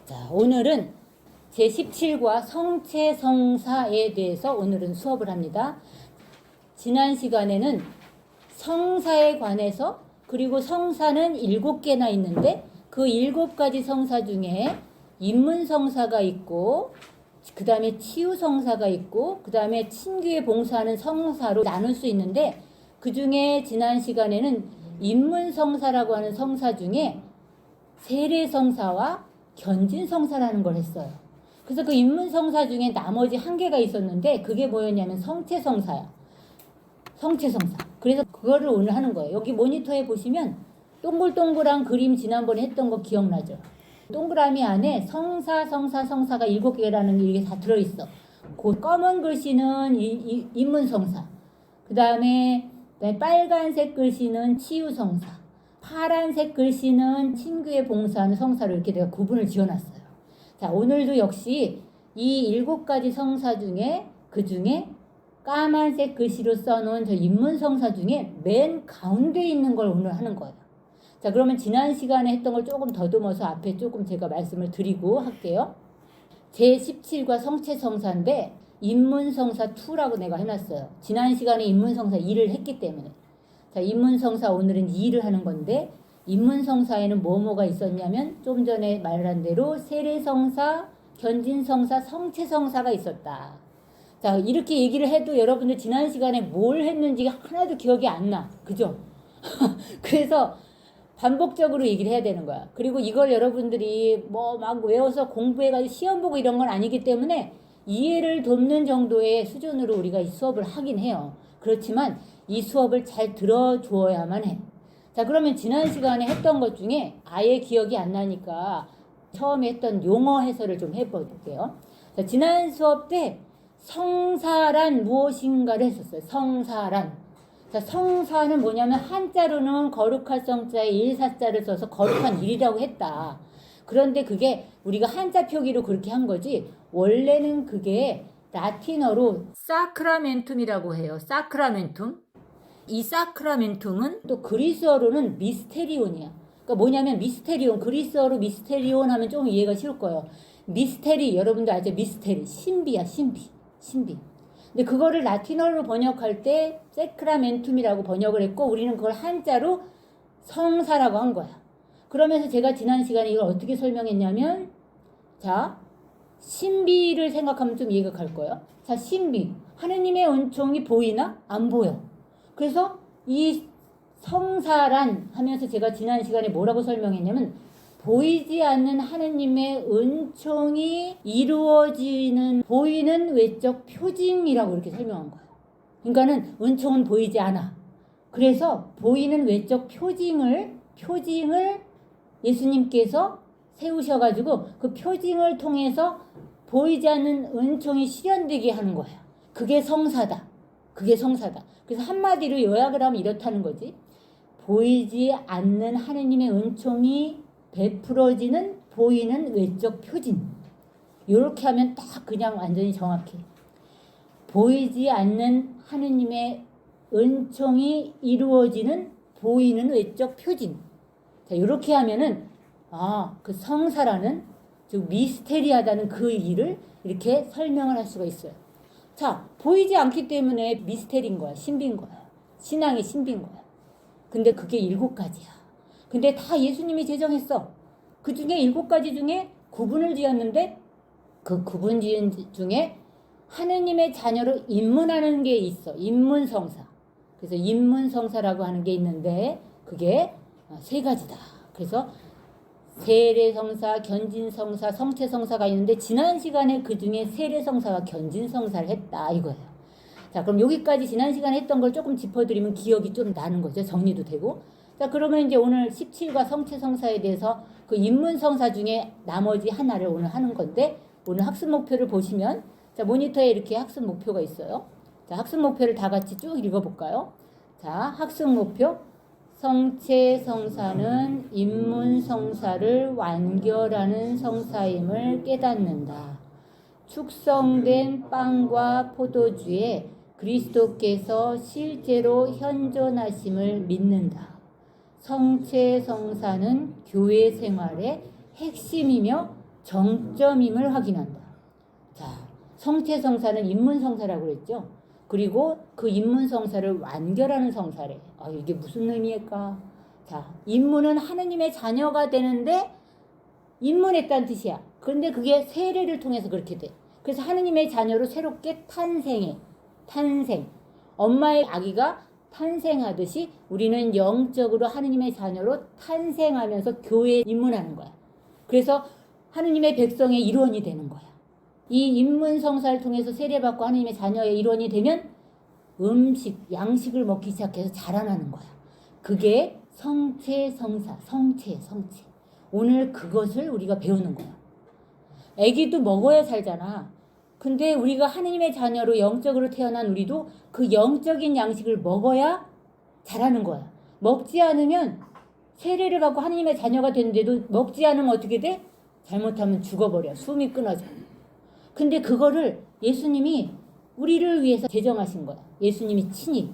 자, 오늘은 제17과 성체성사에 대해서 오늘은 수업을 합니다. 지난 시간에는 성사에 관해서, 그리고 성사는 7개나 있는데 그 7가지 성사 중에 인문성사가 있고, 그 다음에 치유성사가 있고, 그 다음에 친교에 봉사하는 성사로 나눌 수 있는데, 그 중에 지난 시간에는 인문성사라고 하는 성사 중에 세례성사와 견진성사라는 걸 했어요. 그래서 그 인문성사 중에 나머지 1개가 있었는데 그게 뭐였냐면 성체성사야. 성체성사. 그래서 그거를 오늘 하는 거예요. 여기 모니터에 보시면 동글동글한 그림 지난번에 했던 거 기억나죠? 동그라미 안에 성사, 성사, 성사가 7개라는 게 이게 다 들어있어. 그 검은 글씨는 인문성사. 그 다음에 빨간색 글씨는 치유성사. 파란색 글씨는 친교에 봉사하는 성사로 이렇게 내가 구분을 지어놨어요. 자, 오늘도 역시 이 7가지 성사 중에 그 중에 까만색 글씨로 써놓은 저 인문성사 중에 맨 가운데 있는 걸 오늘 하는 거예요. 자, 그러면 지난 시간에 했던 걸 조금 더듬어서 앞에 조금 제가 말씀을 드리고 할게요. 제17과 성체성사인데 인문성사 2라고 내가 해놨어요. 지난 시간에 인문성사 2를 했기 때문에. 자, 인문성사 오늘은 2를 하는 건데, 인문성사에는 뭐가 있었냐면 좀 전에 말한 대로 세례성사, 견진성사, 성체성사가 있었다. 자, 이렇게 얘기를 해도 여러분들 지난 시간에 뭘 했는지 하나도 기억이 안 나. 그죠? 그래서 반복적으로 얘기를 해야 되는 거야. 그리고 이걸 여러분들이 뭐 막 외워서 공부해가지고 시험 보고 이런 건 아니기 때문에 이해를 돕는 정도의 수준으로 우리가 이 수업을 하긴 해요. 그렇지만 이 수업을 잘 들어주어야만 해. 자, 그러면 지난 시간에 했던 것 중에 아예 기억이 안 나니까 처음에 했던 용어 해설을 좀 해볼게요. 자, 지난 수업 때 성사란 무엇인가를 했었어요. 성사란. 자, 성사는 뭐냐면 한자로는 거룩할 성자에 일사자를 써서 거룩한 일이라고 했다. 그런데 그게 우리가 한자 표기로 그렇게 한 거지, 원래는 그게 라틴어로 사크라멘툼이라고 해요. 사크라멘툼. 이 사크라멘툼은 또 그리스어로는 미스테리온이야. 그러니까 뭐냐면 미스테리온, 그리스어로 미스테리온 하면 좀 이해가 쉬울 거예요. 미스테리, 여러분들 알죠? 미스테리, 신비야, 신비. 근데 그거를 라틴어로 번역할 때 사크라멘툼이라고 번역을 했고, 우리는 그걸 한자로 성사라고 한 거야. 그러면서 제가 지난 시간에 이걸 어떻게 설명했냐면, 자, 신비를 생각하면 좀 이해가 갈 거예요. 자, 신비. 하느님의 은총이 보이나? 안 보여. 그래서 이 성사란 하면서 제가 지난 시간에 뭐라고 설명했냐면, 보이지 않는 하느님의 은총이 이루어지는 보이는 외적 표징이라고 이렇게 설명한 거예요. 그러니까는 은총은 보이지 않아. 그래서 보이는 외적 표징을 예수님께서 세우셔가지고 그 표징을 통해서 보이지 않는 은총이 실현되게 하는 거예요. 그게 성사다. 그래서 한마디로 요약을 하면 이렇다는 거지. 보이지 않는 하느님의 은총이 베풀어지는 보이는 외적 표징. 이렇게 하면 딱 그냥 완전히 정확해. 보이지 않는 하느님의 은총이 이루어지는 보이는 외적 표징. 자, 이렇게 하면은 그 성사라는, 즉 미스테리하다는 그 일을 이렇게 설명을 할 수가 있어요. 자, 보이지 않기 때문에 미스테리인 거야. 신비인 거야. 신앙이 신비인 거야. 근데 그게 7가지야. 근데 다 예수님이 제정했어. 그 중에 7가지 중에 구분을 지었는데, 그 구분 지은 중에 하느님의 자녀로 입문하는 게 있어. 입문성사. 그래서 입문성사라고 하는 게 있는데 그게 3가지다. 그래서 세례성사, 견진성사, 성체성사가 있는데 지난 시간에 그 중에 세례성사와 견진성사를 했다 이거예요. 자, 그럼 여기까지 지난 시간에 했던 걸 조금 짚어드리면 기억이 좀 나는 거죠. 정리도 되고. 자, 그러면 이제 오늘 17과 성체성사에 대해서 그 인문성사 중에 나머지 하나를 오늘 하는 건데, 오늘 학습 목표를 보시면, 자, 모니터에 이렇게 학습 목표가 있어요. 자, 학습 목표를 다 같이 쭉 읽어볼까요? 자, 학습 목표. 성체성사는 인문성사를 완결하는 성사임을 깨닫는다. 축성된 빵과 포도주에 그리스도께서 실제로 현존하심을 믿는다. 성체성사는 교회 생활의 핵심이며 정점임을 확인한다. 자, 성체성사는 인문성사라고 그랬죠. 그리고 그 인문성사를 완결하는 성사래. 이게 무슨 의미일까? 자, 인문은 하느님의 자녀가 되는데 인문했다는 뜻이야. 그런데 그게 세례를 통해서 그렇게 돼. 그래서 하느님의 자녀로 새롭게 탄생해. 탄생. 엄마의 아기가 탄생하듯이 우리는 영적으로 하느님의 자녀로 탄생하면서 교회에 입문하는 거야. 그래서 하느님의 백성의 일원이 되는 거야. 이 인문성사를 통해서 세례받고 하느님의 자녀의 일원이 되면 음식, 양식을 먹기 시작해서 자라나는 거야. 그게 성체성사, 성체. 오늘 그것을 우리가 배우는 거야. 아기도 먹어야 살잖아. 근데 우리가 하느님의 자녀로 영적으로 태어난 우리도 그 영적인 양식을 먹어야 자라는 거야. 먹지 않으면 세례를 받고 하느님의 자녀가 됐는데도 먹지 않으면 어떻게 돼? 잘못하면 죽어버려. 숨이 끊어져. 근데 그거를 예수님이 우리를 위해서 제정하신 거야. 예수님이 친히.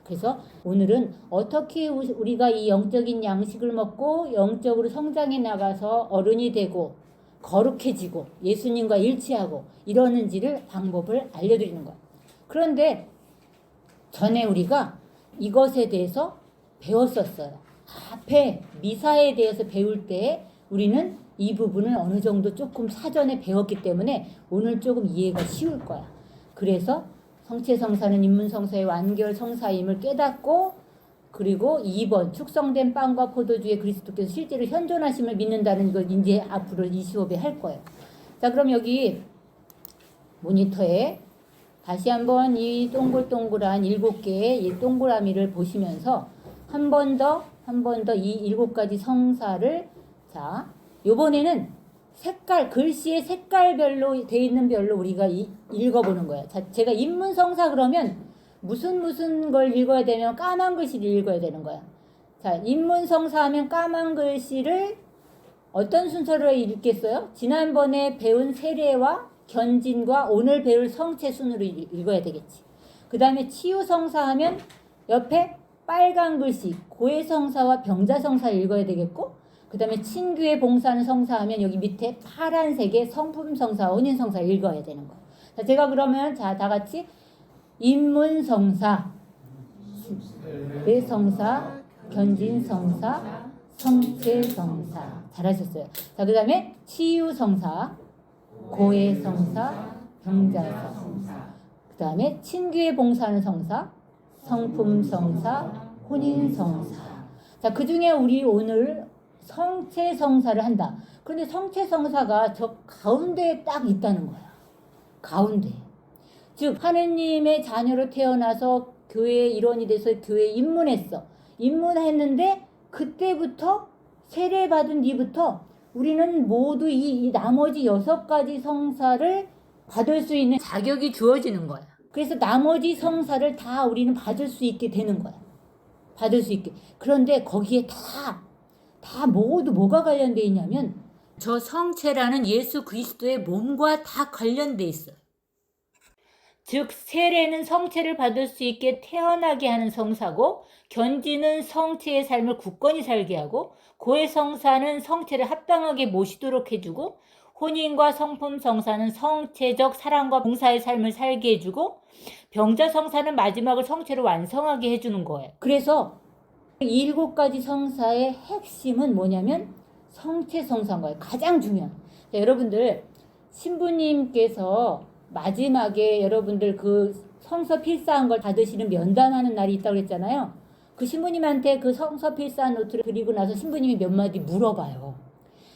그래서 오늘은 어떻게 우리가 이 영적인 양식을 먹고 영적으로 성장해 나가서 어른이 되고 거룩해지고 예수님과 일치하고 이러는지를 방법을 알려드리는 거야. 그런데 전에 우리가 이것에 대해서 배웠었어요. 앞에 미사에 대해서 배울 때 우리는 이 부분을 어느 정도 조금 사전에 배웠기 때문에 오늘 조금 이해가 쉬울 거야. 그래서 성체성사는 인문성사의 완결 성사임을 깨닫고, 그리고 2번 축성된 빵과 포도주의 그리스도께서 실제로 현존하심을 믿는다는 걸 이제 앞으로 이 수업에 할 거예요. 자, 그럼 여기 모니터에 다시 한번 이 동글동글한 7개의 이 동그라미를 보시면서 한 번 더 이 7가지 성사를, 자, 요번에는 색깔, 글씨의 색깔별로 돼 있는 별로 우리가 읽어보는 거예요. 자, 제가 인문성사 그러면 무슨 걸 읽어야 되면 까만 글씨를 읽어야 되는 거야. 자, 인문성사 하면 까만 글씨를 어떤 순서로 읽겠어요? 지난번에 배운 세례와 견진과 오늘 배울 성체 순으로 읽어야 되겠지. 그 다음에 치유성사 하면 옆에 빨간 글씨 고해성사와 병자성사를 읽어야 되겠고, 그 다음에 친교에 봉사하는 성사하면 여기 밑에 파란색의 성품성사, 혼인성사 읽어야 되는 거예요. 자, 제가 그러면 자, 다 같이 인문성사, 세성사, 견진성사, 성체성사 잘하셨어요. 자, 그 다음에 치유성사, 고해성사, 병자성사, 그 다음에 친교에 봉사하는 성사, 성품성사, 혼인성사. 자, 그 중에 우리 오늘 성체성사를 한다. 그런데 성체성사가 저 가운데에 딱 있다는 거야. 가운데. 즉 하느님의 자녀로 태어나서 교회의 일원이 돼서 교회에 입문했어. 입문했는데 그때부터 세례받은 뒤부터 우리는 모두 이 나머지 6가지 성사를 받을 수 있는 자격이 주어지는 거야. 그래서 나머지 성사를 다 우리는 받을 수 있게 되는 거야. 받을 수 있게. 그런데 거기에 다 모두 뭐가 관련돼 있냐면 저 성체라는 예수 그리스도의 몸과 다 관련돼 있어요. 즉 세례는 성체를 받을 수 있게 태어나게 하는 성사고, 견지는 성체의 삶을 굳건히 살게 하고, 고해성사는 성체를 합당하게 모시도록 해주고, 혼인과 성품성사는 성체적 사랑과 봉사의 삶을 살게 해주고, 병자성사는 마지막을 성체로 완성하게 해주는 거예요. 그래서 7가지 성사의 핵심은 뭐냐면 성체성사인 거예요. 가장 중요한. 자, 여러분들 신부님께서 마지막에 여러분들 그 성서 필사한 걸 받으시는 면담하는 날이 있다고 그랬잖아요. 그 신부님한테 그 성서 필사한 노트를 드리고 나서 신부님이 몇 마디 물어봐요.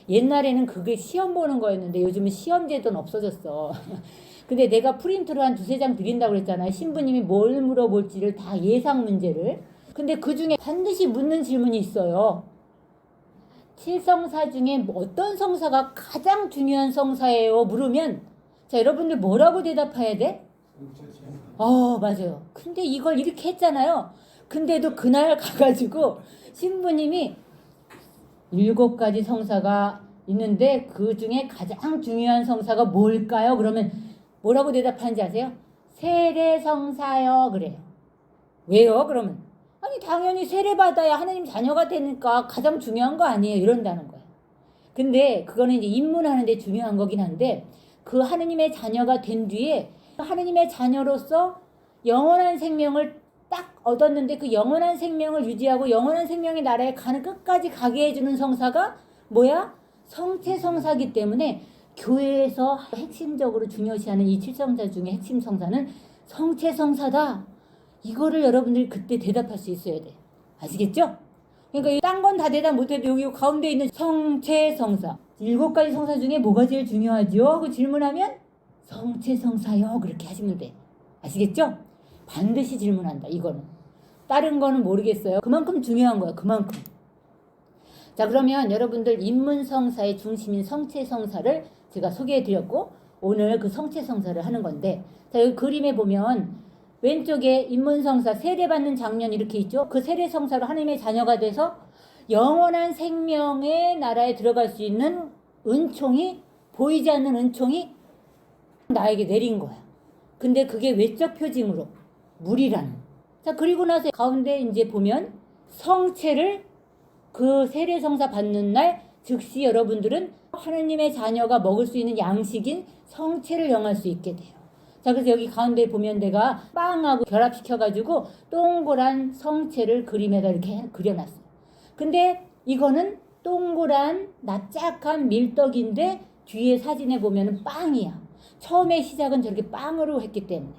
옛날에는 그게 시험 보는 거였는데 요즘은 시험 제도는 없어졌어. 근데 내가 프린트로 한 2-3장 드린다고 그랬잖아요. 신부님이 뭘 물어볼지를 다 예상 문제를. 근데 그 중에 반드시 묻는 질문이 있어요. 7성사 중에 어떤 성사가 가장 중요한 성사예요? 물으면 자, 여러분들 뭐라고 대답해야 돼? 맞아요. 근데 이걸 이렇게 했잖아요. 근데도 그날 가가지고 신부님이 7가지 성사가 있는데 그 중에 가장 중요한 성사가 뭘까요? 그러면 뭐라고 대답하는지 아세요? 세례성사요. 그래요. 왜요? 그러면 아니 당연히 세례받아야 하나님 자녀가 되니까 가장 중요한 거 아니에요? 이런다는 거예요. 근데 그거는 이제 입문하는데 중요한 거긴 한데 그 하느님의 자녀가 된 뒤에 하느님의 자녀로서 영원한 생명을 딱 얻었는데 그 영원한 생명을 유지하고 영원한 생명의 나라에 가는 끝까지 가게 해주는 성사가 뭐야? 성체성사기 때문에 교회에서 핵심적으로 중요시하는 이 7성사 중에 핵심 성사는 성체성사다. 이거를 여러분들이 그때 대답할 수 있어야 돼. 아시겠죠? 그러니까 딴 건 다 대답 못해도 여기 가운데 있는 성체성사 7가지 성사 중에 뭐가 제일 중요하죠? 그 질문하면 성체성사요. 그렇게 하시면 돼. 아시겠죠? 반드시 질문한다. 이거는. 다른 거는 모르겠어요. 그만큼 중요한 거야. 그만큼. 자, 그러면 여러분들 인문성사의 중심인 성체성사를 제가 소개해드렸고 오늘 그 성체성사를 하는 건데 자, 여기 그림에 보면 왼쪽에 인문성사 세례받는 장면 이렇게 있죠. 그 세례성사로 하나님의 자녀가 돼서 영원한 생명의 나라에 들어갈 수 있는 은총이 보이지 않는 은총이 나에게 내린 거야. 근데 그게 외적 표징으로 물이라는. 자, 그리고 나서 가운데 이제 보면 성체를 그 세례성사 받는 날 즉시 여러분들은 하나님의 자녀가 먹을 수 있는 양식인 성체를 영할 수 있게 돼요. 자, 그래서 여기 가운데 보면 내가 빵하고 결합시켜가지고 동그란 성체를 그림에다 이렇게 그려놨어요. 근데 이거는 동그란 납작한 밀떡인데 뒤에 사진에 보면은 빵이야. 처음에 시작은 저렇게 빵으로 했기 때문에.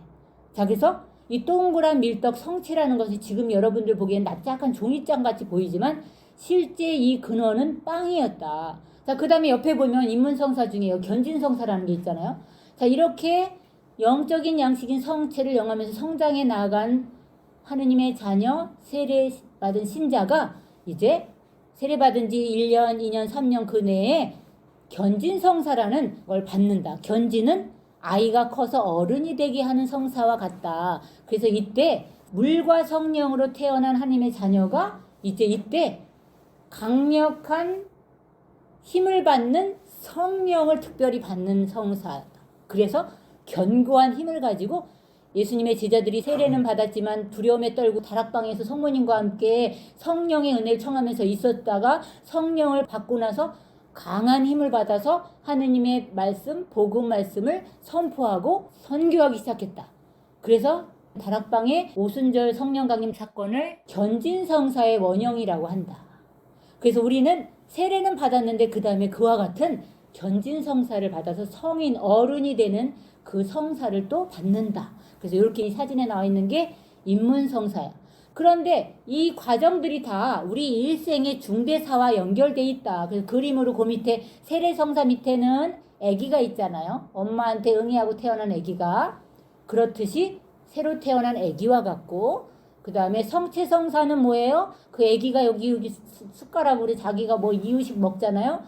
자, 그래서 이 동그란 밀떡 성체라는 것이 지금 여러분들 보기엔 납작한 종이장 같이 보이지만 실제 이 근원은 빵이었다. 자, 그 다음에 옆에 보면 인문성사 중에 견진성사라는 게 있잖아요. 자, 이렇게 영적인 양식인 성체를 영하면서 성장해 나아간 하느님의 자녀 세례받은 신자가 이제 세례받은 지 1년, 2년, 3년 그 내에 견진성사라는 걸 받는다. 견진은 아이가 커서 어른이 되게 하는 성사와 같다. 그래서 이때 물과 성령으로 태어난 하느님의 자녀가 이제 이때 강력한 힘을 받는 성령을 특별히 받는 성사다. 그래서 견고한 힘을 가지고 예수님의 제자들이 세례는 받았지만 두려움에 떨고 다락방에서 성모님과 함께 성령의 은혜를 청하면서 있었다가 성령을 받고 나서 강한 힘을 받아서 하느님의 말씀, 복음 말씀을 선포하고 선교하기 시작했다. 그래서 다락방의 오순절 성령 강림 사건을 견진성사의 원형이라고 한다. 그래서 우리는 세례는 받았는데 그 다음에 그와 같은 견진성사를 받아서 성인 어른이 되는 그 성사를 또 받는다. 그래서 이렇게 이 사진에 나와 있는 게 인문성사야. 그런데 이 과정들이 다 우리 일생의 중대사와 연결돼 있다. 그래서 그림으로 그 밑에 세례성사 밑에는 아기가 있잖아요. 엄마한테 응애하고 태어난 아기가. 그렇듯이 새로 태어난 아기와 같고 그 다음에 성체성사는 뭐예요? 그 아기가 여기 숟가락으로 자기가 뭐 이유식 먹잖아요.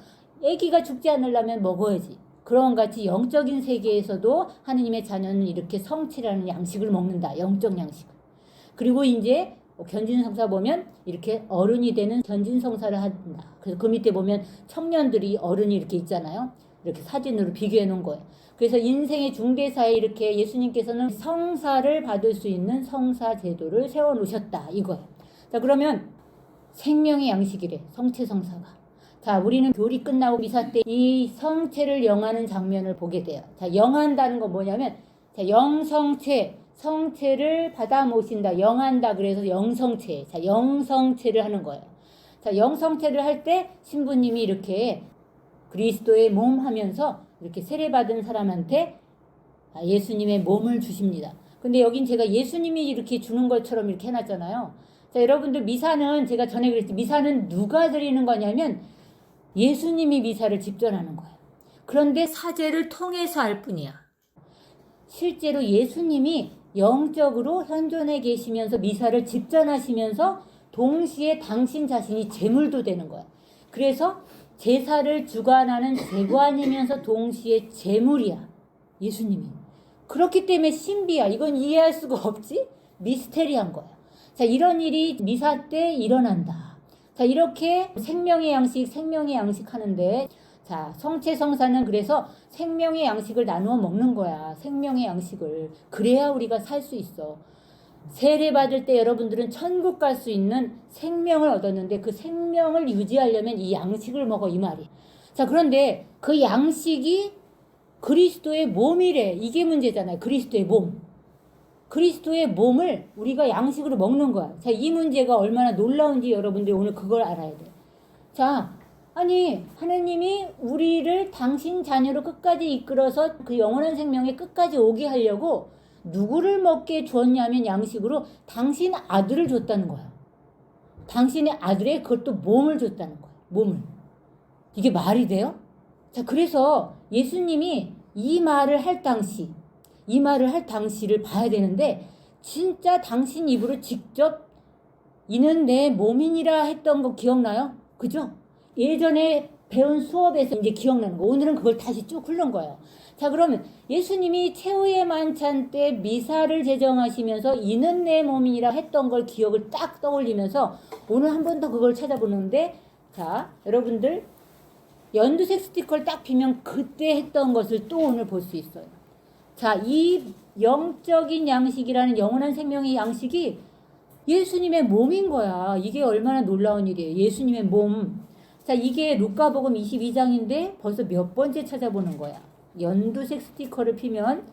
아기가 죽지 않으려면 먹어야지. 그런 같이 영적인 세계에서도 하느님의 자녀는 이렇게 성체라는 양식을 먹는다. 영적 양식을. 그리고 이제 견진성사 보면 이렇게 어른이 되는 견진성사를 한다. 그래서 그 밑에 보면 청년들이 어른이 이렇게 있잖아요. 이렇게 사진으로 비교해 놓은 거예요. 그래서 인생의 중대사에 이렇게 예수님께서는 성사를 받을 수 있는 성사 제도를 세워 놓으셨다. 이거예요. 자, 그러면 생명의 양식이래. 성체성사가. 자, 우리는 교리 끝나고 미사 때 이 성체를 영하는 장면을 보게 돼요. 자, 영한다는 건 뭐냐면 자, 영성체, 성체를 받아 모신다. 영한다. 그래서 영성체. 자, 영성체를 하는 거예요. 자, 영성체를 할 때 신부님이 이렇게 그리스도의 몸 하면서 이렇게 세례받은 사람한테 예수님의 몸을 주십니다. 근데 여긴 제가 예수님이 이렇게 주는 것처럼 이렇게 해놨잖아요. 자, 여러분들 미사는 제가 전에 그랬지. 미사는 누가 드리는 거냐면 예수님이 미사를 집전하는 거예요. 그런데 사제를 통해서 할 뿐이야. 실제로 예수님이 영적으로 현존해 계시면서 미사를 집전하시면서 동시에 당신 자신이 제물도 되는 거야. 그래서 제사를 주관하는 제관이면서 동시에 제물이야. 예수님이. 그렇기 때문에 신비야. 이건 이해할 수가 없지? 미스테리한 거야. 자, 이런 일이 미사 때 일어난다. 자, 이렇게 생명의 양식 하는데 자, 성체성사는 그래서 생명의 양식을 나누어 먹는 거야. 생명의 양식을. 그래야 우리가 살 수 있어. 세례 받을 때 여러분들은 천국 갈 수 있는 생명을 얻었는데 그 생명을 유지하려면 이 양식을 먹어 이 말이. 자, 그런데 그 양식이 그리스도의 몸이래. 이게 문제잖아요. 그리스도의 몸. 그리스도의 몸을 우리가 양식으로 먹는 거야. 자, 이 문제가 얼마나 놀라운지 여러분들이 오늘 그걸 알아야 돼. 자, 아니 하나님이 우리를 당신 자녀로 끝까지 이끌어서 그 영원한 생명에 끝까지 오게 하려고 누구를 먹게 주었냐면 양식으로 당신 아들을 줬다는 거야. 당신의 아들의 그것도 몸을 줬다는 거야. 몸을. 이게 말이 돼요? 자, 그래서 예수님이 이 말을 할 당시를 봐야 되는데 진짜 당신 입으로 직접 이는 내 몸이니라 했던 거 기억나요? 그죠? 예전에 배운 수업에서 이제 기억나는 거. 오늘은 그걸 다시 쭉 흐른 거예요. 자, 그러면 예수님이 최후의 만찬 때 미사를 제정하시면서 이는 내 몸이니라 했던 걸 기억을 딱 떠올리면서 오늘 한 번 더 그걸 찾아보는데, 자, 여러분들 연두색 스티커를 딱 비면 그때 했던 것을 또 오늘 볼 수 있어요. 자, 이 영적인 양식이라는 영원한 생명의 양식이 예수님의 몸인 거야. 이게 얼마나 놀라운 일이에요. 예수님의 몸. 자, 이게 루카복음 22장인데 벌써 몇 번째 찾아보는 거야. 연두색 스티커를 피면,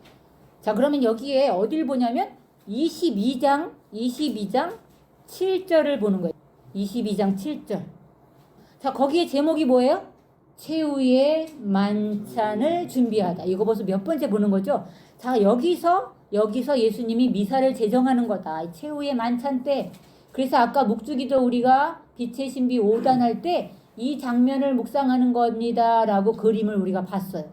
자, 그러면 여기에 어딜 보냐면 22장 7절을 보는 거예요. 22장 7절. 자, 거기에 제목이 뭐예요? 최후의 만찬을 준비하다. 이거 벌써 몇 번째 보는 거죠? 자, 여기서 예수님이 미사를 제정하는 거다. 최후의 만찬 때. 그래서 아까 묵주기도 우리가 빛의 신비 5단 할 때 이 장면을 묵상하는 겁니다. 라고 그림을 우리가 봤어요.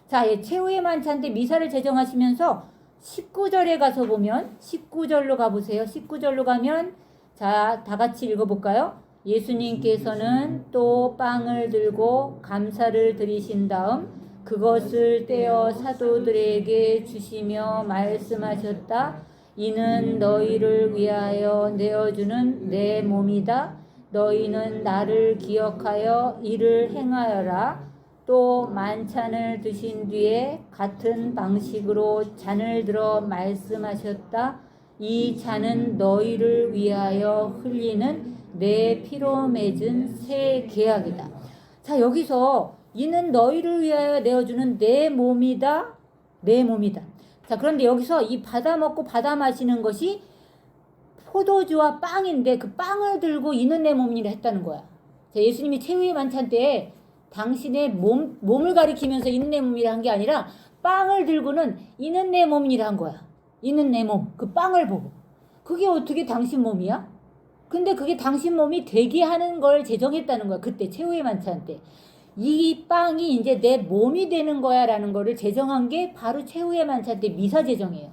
자, 최후의 만찬 때 미사를 제정하시면서 19절에 가서 보면 19절로 가보세요. 19절로 가면 자, 다 같이 읽어볼까요? 예수님께서는 또 빵을 들고 감사를 드리신 다음 그것을 떼어 사도들에게 주시며 말씀하셨다. 이는 너희를 위하여 내어주는 내 몸이다. 너희는 나를 기억하여 이를 행하여라. 또 만찬을 드신 뒤에 같은 방식으로 잔을 들어 말씀하셨다. 이 잔은 너희를 위하여 흘리는 내 피로 맺은 새 계약이다. 자, 여기서 이는 너희를 위하여 내어주는 내 몸이다. 내 몸이다. 자, 그런데 여기서 이 받아 먹고 받아 마시는 것이 포도주와 빵인데 그 빵을 들고 이는 내 몸이라 했다는 거야. 자, 예수님이 최후의 만찬 때 당신의 몸을 가리키면서 이는 내 몸이라 한 게 아니라 빵을 들고는 이는 내 몸이라 한 거야. 이는 내 몸. 그 빵을 보고. 그게 어떻게 당신 몸이야? 근데 그게 당신 몸이 되게 하는 걸 제정했다는 거야. 그때 최후의 만찬 때. 이 빵이 이제 내 몸이 되는 거야 라는 거를 제정한 게 바로 최후의 만찬 때 미사 제정이에요.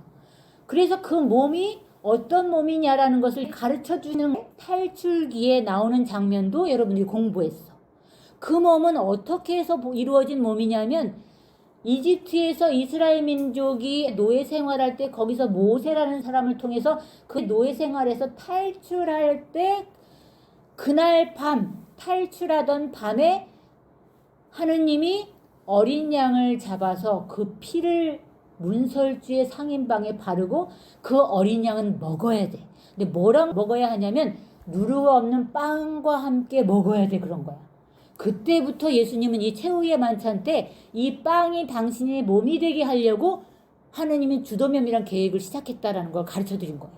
그래서 그 몸이 어떤 몸이냐라는 것을 가르쳐주는 탈출기에 나오는 장면도 여러분들이 공부했어. 그 몸은 어떻게 해서 이루어진 몸이냐면 이집트에서 이스라엘 민족이 노예 생활할 때 거기서 모세라는 사람을 통해서 그 노예 생활에서 탈출할 때 그날 밤 탈출하던 밤에 하느님이 어린 양을 잡아서 그 피를 문설주의 상인방에 바르고 그 어린 양은 먹어야 돼. 근데 뭐랑 먹어야 하냐면 누르가 없는 빵과 함께 먹어야 돼. 그런 거야. 그때부터 예수님은 이 최후의 만찬 때 이 빵이 당신의 몸이 되게 하려고 하느님이 주도면이란 계획을 시작했다라는 걸 가르쳐 드린 거예요.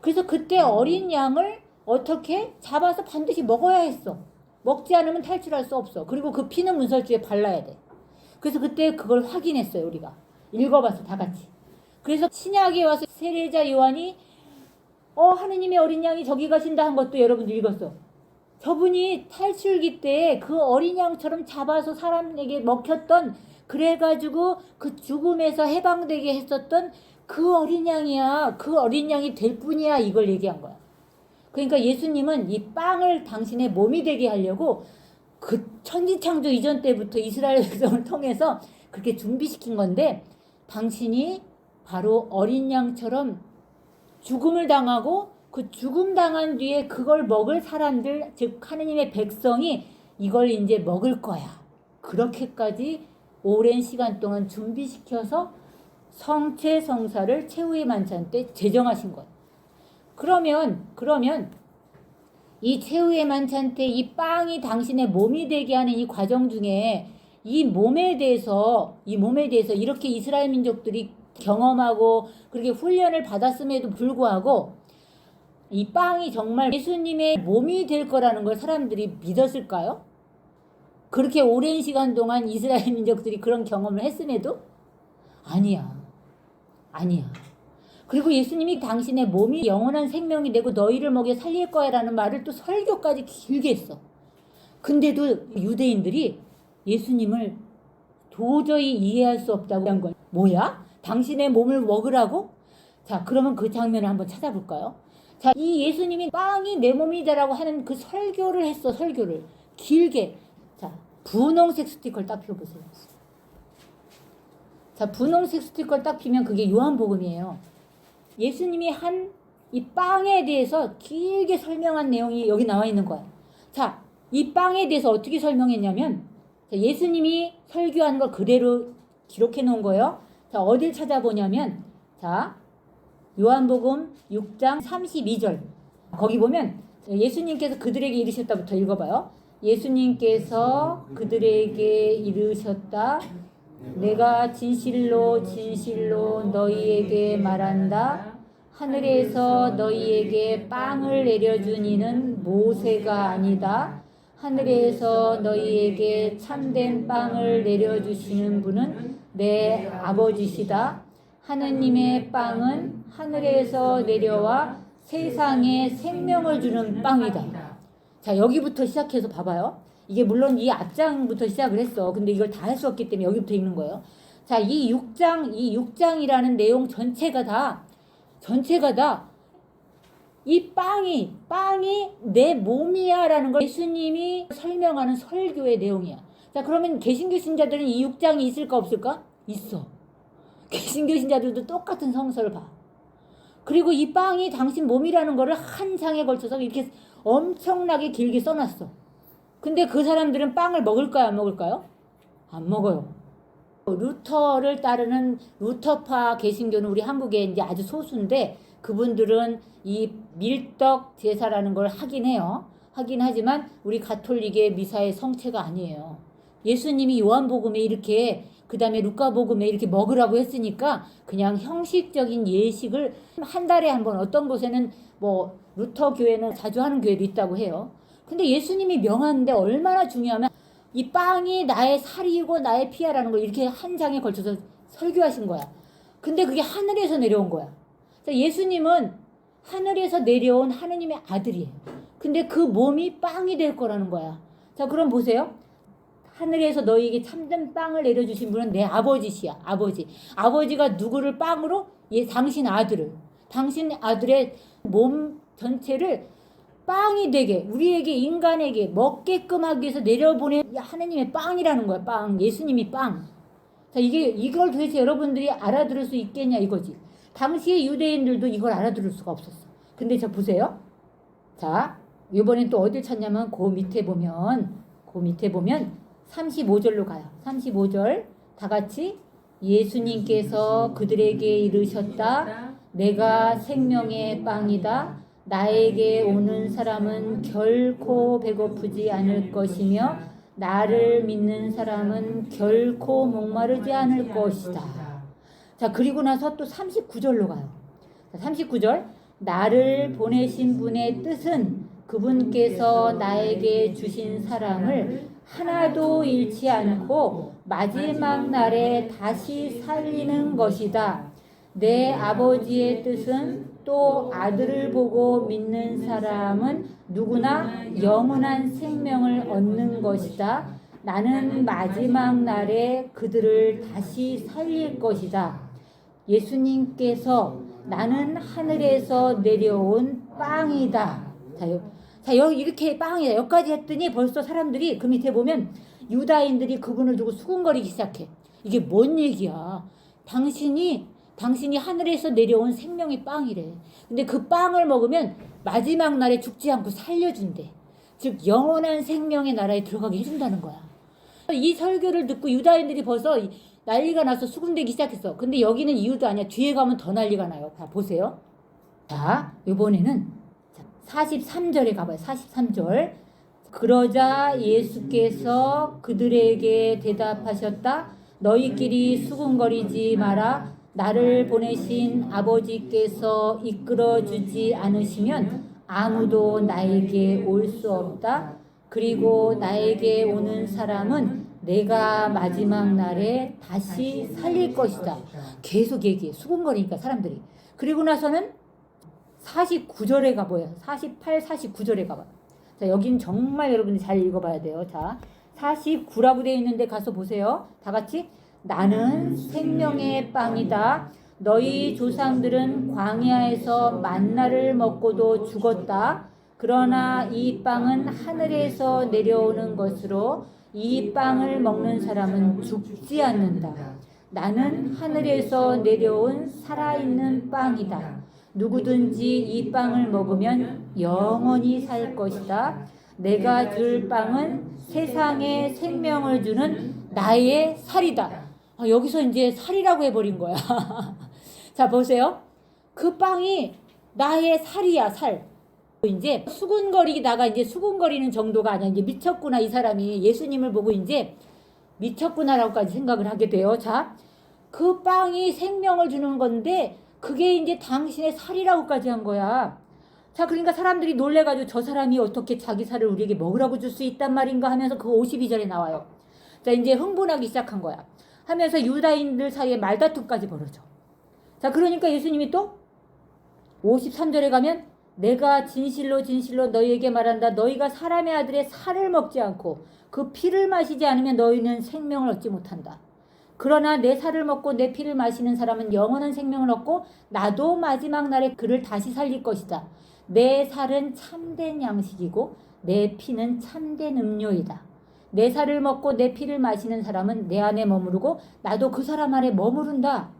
그래서 그때 어린 양을 어떻게 잡아서 반드시 먹어야 했어. 먹지 않으면 탈출할 수 없어. 그리고 그 피는 문설주에 발라야 돼. 그래서 그때 그걸 확인했어요. 우리가 읽어봤어. 다 같이. 그래서 신약에 와서 세례자 요한이 하느님의 어린 양이 저기 가신다 한 것도 여러분들 읽었어. 저분이 탈출기 때 그 어린 양처럼 잡아서 사람에게 먹혔던, 그래가지고 그 죽음에서 해방되게 했었던 그 어린 양이야. 그 어린 양이 될 뿐이야. 이걸 얘기한 거야. 그러니까 예수님은 이 빵을 당신의 몸이 되게 하려고 그 천지창조 이전 때부터 이스라엘 백성을 통해서 그렇게 준비시킨 건데, 당신이 바로 어린 양처럼 죽음을 당하고 그 죽음 당한 뒤에 그걸 먹을 사람들, 즉 하느님의 백성이 이걸 이제 먹을 거야. 그렇게까지 오랜 시간 동안 준비시켜서 성체성사를 최후의 만찬 때 제정하신 거예요. 그러면 이 최후의 만찬 때 이 빵이 당신의 몸이 되게 하는 이 과정 중에 이 몸에 대해서 이렇게 이스라엘 민족들이 경험하고 그렇게 훈련을 받았음에도 불구하고 이 빵이 정말 예수님의 몸이 될 거라는 걸 사람들이 믿었을까요? 그렇게 오랜 시간 동안 이스라엘 민족들이 그런 경험을 했음에도 아니야. 그리고 예수님이 당신의 몸이 영원한 생명이 되고 너희를 먹여 살릴 거야 라는 말을 또 설교까지 길게 했어. 근데도 유대인들이 예수님을 도저히 이해할 수 없다고 한 거야. 뭐야? 당신의 몸을 먹으라고? 자, 그러면 그 장면을 한번 찾아볼까요? 자, 이 예수님이 빵이 내 몸이다라고 하는 그 설교를 했어. 설교를 길게. 자, 분홍색 스티커를 딱 펴보세요. 자, 분홍색 스티커를 딱 피면 그게 요한복음이에요. 예수님이 한 이 빵에 대해서 길게 설명한 내용이 여기 나와 있는 거야. 자, 이 빵에 대해서 어떻게 설명했냐면 예수님이 설교한 걸 그대로 기록해 놓은 거예요. 자, 어딜 찾아보냐면 자, 요한복음 6장 32절. 거기 보면 예수님께서 그들에게 이르셨다부터 읽어봐요. 예수님께서 그들에게 이르셨다. 내가 진실로 진실로 너희에게 말한다. 하늘에서 너희에게 빵을 내려준 이는 모세가 아니다. 하늘에서 너희에게 참된 빵을 내려주시는 분은 내 아버지시다. 하느님의 빵은 하늘에서 내려와 세상에 생명을 주는 빵이다. 자, 여기부터 시작해서 봐봐요. 이게 물론 이 앞장부터 시작을 했어. 근데 이걸 다 할 수 없기 때문에 여기부터 읽는 거예요. 자, 이 6장이라는 내용 전체가 다 이 빵이 내 몸이야 라는 걸 예수님이 설명하는 설교의 내용이야. 자, 그러면 개신교 신자들은 이 6장이 있을까 없을까? 있어. 개신교 신자들도 똑같은 성서를 봐. 그리고 이 빵이 당신 몸이라는 거를 한 장에 걸쳐서 이렇게 엄청나게 길게 써놨어. 근데 그 사람들은 빵을 먹을까요? 안 먹을까요? 안 먹어요. 루터를 따르는 루터파 개신교는 우리 한국에 이제 아주 소수인데 그분들은 이 밀떡 제사라는 걸 하긴 해요. 하긴 하지만 우리 가톨릭의 미사의 성체가 아니에요. 예수님이 요한복음에 이렇게 그 다음에 루카복음에 이렇게 먹으라고 했으니까 그냥 형식적인 예식을 한 달에 한 번 어떤 곳에는 뭐 루터 교회는 자주 하는 교회도 있다고 해요. 근데 예수님이 명하는데 얼마나 중요하면 이 빵이 나의 살이고 나의 피야라는 걸 이렇게 한 장에 걸쳐서 설교하신 거야. 근데 그게 하늘에서 내려온 거야. 예수님은 하늘에서 내려온 하느님의 아들이에요. 근데 그 몸이 빵이 될 거라는 거야. 자, 그럼 보세요. 하늘에서 너희에게 참된 빵을 내려주신 분은 내 아버지시야. 아버지가 누구를 빵으로? 당신 아들을. 당신 아들의 몸 전체를 빵이 되게 우리에게 인간에게 먹게끔 하기 위해서 내려보낸 하느님의 빵이라는 거야. 빵. 예수님이 빵. 자, 이걸 도대체 여러분들이 알아들을 수 있겠냐 이거지. 당시의 유대인들도 이걸 알아들을 수가 없었어. 근데 자 보세요. 자, 이번엔 또 어딜 찾냐면 그 밑에 보면 35절로 가요. 35절 다 같이 예수님께서 그들에게 이르셨다. 내가 생명의 빵이다. 나에게 오는 사람은 결코 배고프지 않을 것이며 나를 믿는 사람은 결코 목마르지 않을 것이다. 자, 그리고 나서 또 39절로 가요. 자, 39절 나를 보내신 분의 뜻은 그분께서 나에게 주신 사랑을 하나도 잃지 않고 마지막 날에 다시 살리는 것이다. 내 아버지의 뜻은 또 아들을 보고 믿는 사람은 누구나 영원한 생명을 얻는 것이다. 나는 마지막 날에 그들을 다시 살릴 것이다. 예수님께서 나는 하늘에서 내려온 빵이다. 자, 여기 이렇게 빵이다. 여기까지 했더니 벌써 사람들이 그 밑에 보면 유다인들이 그분을 두고 수군거리기 시작해. 이게 뭔 얘기야? 당신이 하늘에서 내려온 생명의 빵이래. 근데 그 빵을 먹으면 마지막 날에 죽지 않고 살려준대. 즉 영원한 생명의 나라에 들어가게 해준다는 거야. 이 설교를 듣고 유다인들이 벌써 난리가 나서 수군대기 시작했어. 근데 여기는 이유도 아니야. 뒤에 가면 더 난리가 나요. 자, 보세요. 자, 이번에는 43절에 가봐요. 43절. 그러자 예수께서 그들에게 대답하셨다. 너희끼리 수군거리지 마라. 나를 보내신 아버지께서 이끌어주지 않으시면 아무도 나에게 올 수 없다. 그리고 나에게 오는 사람은 내가 마지막 날에 다시 살릴 것이다. 계속 얘기해. 수군거리니까 사람들이. 그리고 나서는 49절에 가봐요. 48, 49절에 가봐요. 자, 여긴 정말 여러분이 잘 읽어봐야 돼요. 자, 49라고 되어 있는데 가서 보세요. 다 같이. 나는 생명의 빵이다. 너희 조상들은 광야에서 만나를 먹고도 죽었다. 그러나 이 빵은 하늘에서 내려오는 것으로 이 빵을 먹는 사람은 죽지 않는다. 나는 하늘에서 내려온 살아있는 빵이다. 누구든지 이 빵을 먹으면 영원히 살 것이다. 내가 줄 빵은 세상에 생명을 주는 나의 살이다. 여기서 이제 살이라고 해버린 거야. 자, 보세요. 그 빵이 나의 살이야, 살. 이제 수군거리다가 이제 수군거리는 정도가 아니야. 이제 미쳤구나, 이 사람이. 예수님을 보고 이제 미쳤구나라고까지 생각을 하게 돼요. 자, 그 빵이 생명을 주는 건데 그게 이제 당신의 살이라고까지 한 거야. 자, 그러니까 사람들이 놀래가지고 저 사람이 어떻게 자기 살을 우리에게 먹으라고 줄 수 있단 말인가 하면서 그 52절에 나와요. 자, 이제 흥분하기 시작한 거야. 하면서 유다인들 사이에 말다툼까지 벌어져. 자, 그러니까 예수님이 또 53절에 가면 내가 진실로 진실로 너희에게 말한다. 너희가 사람의 아들의 살을 먹지 않고 그 피를 마시지 않으면 너희는 생명을 얻지 못한다. 그러나 내 살을 먹고 내 피를 마시는 사람은 영원한 생명을 얻고 나도 마지막 날에 그를 다시 살릴 것이다. 내 살은 참된 양식이고 내 피는 참된 음료이다. 내 살을 먹고 내 피를 마시는 사람은 내 안에 머무르고 나도 그 사람 안에 머무른다.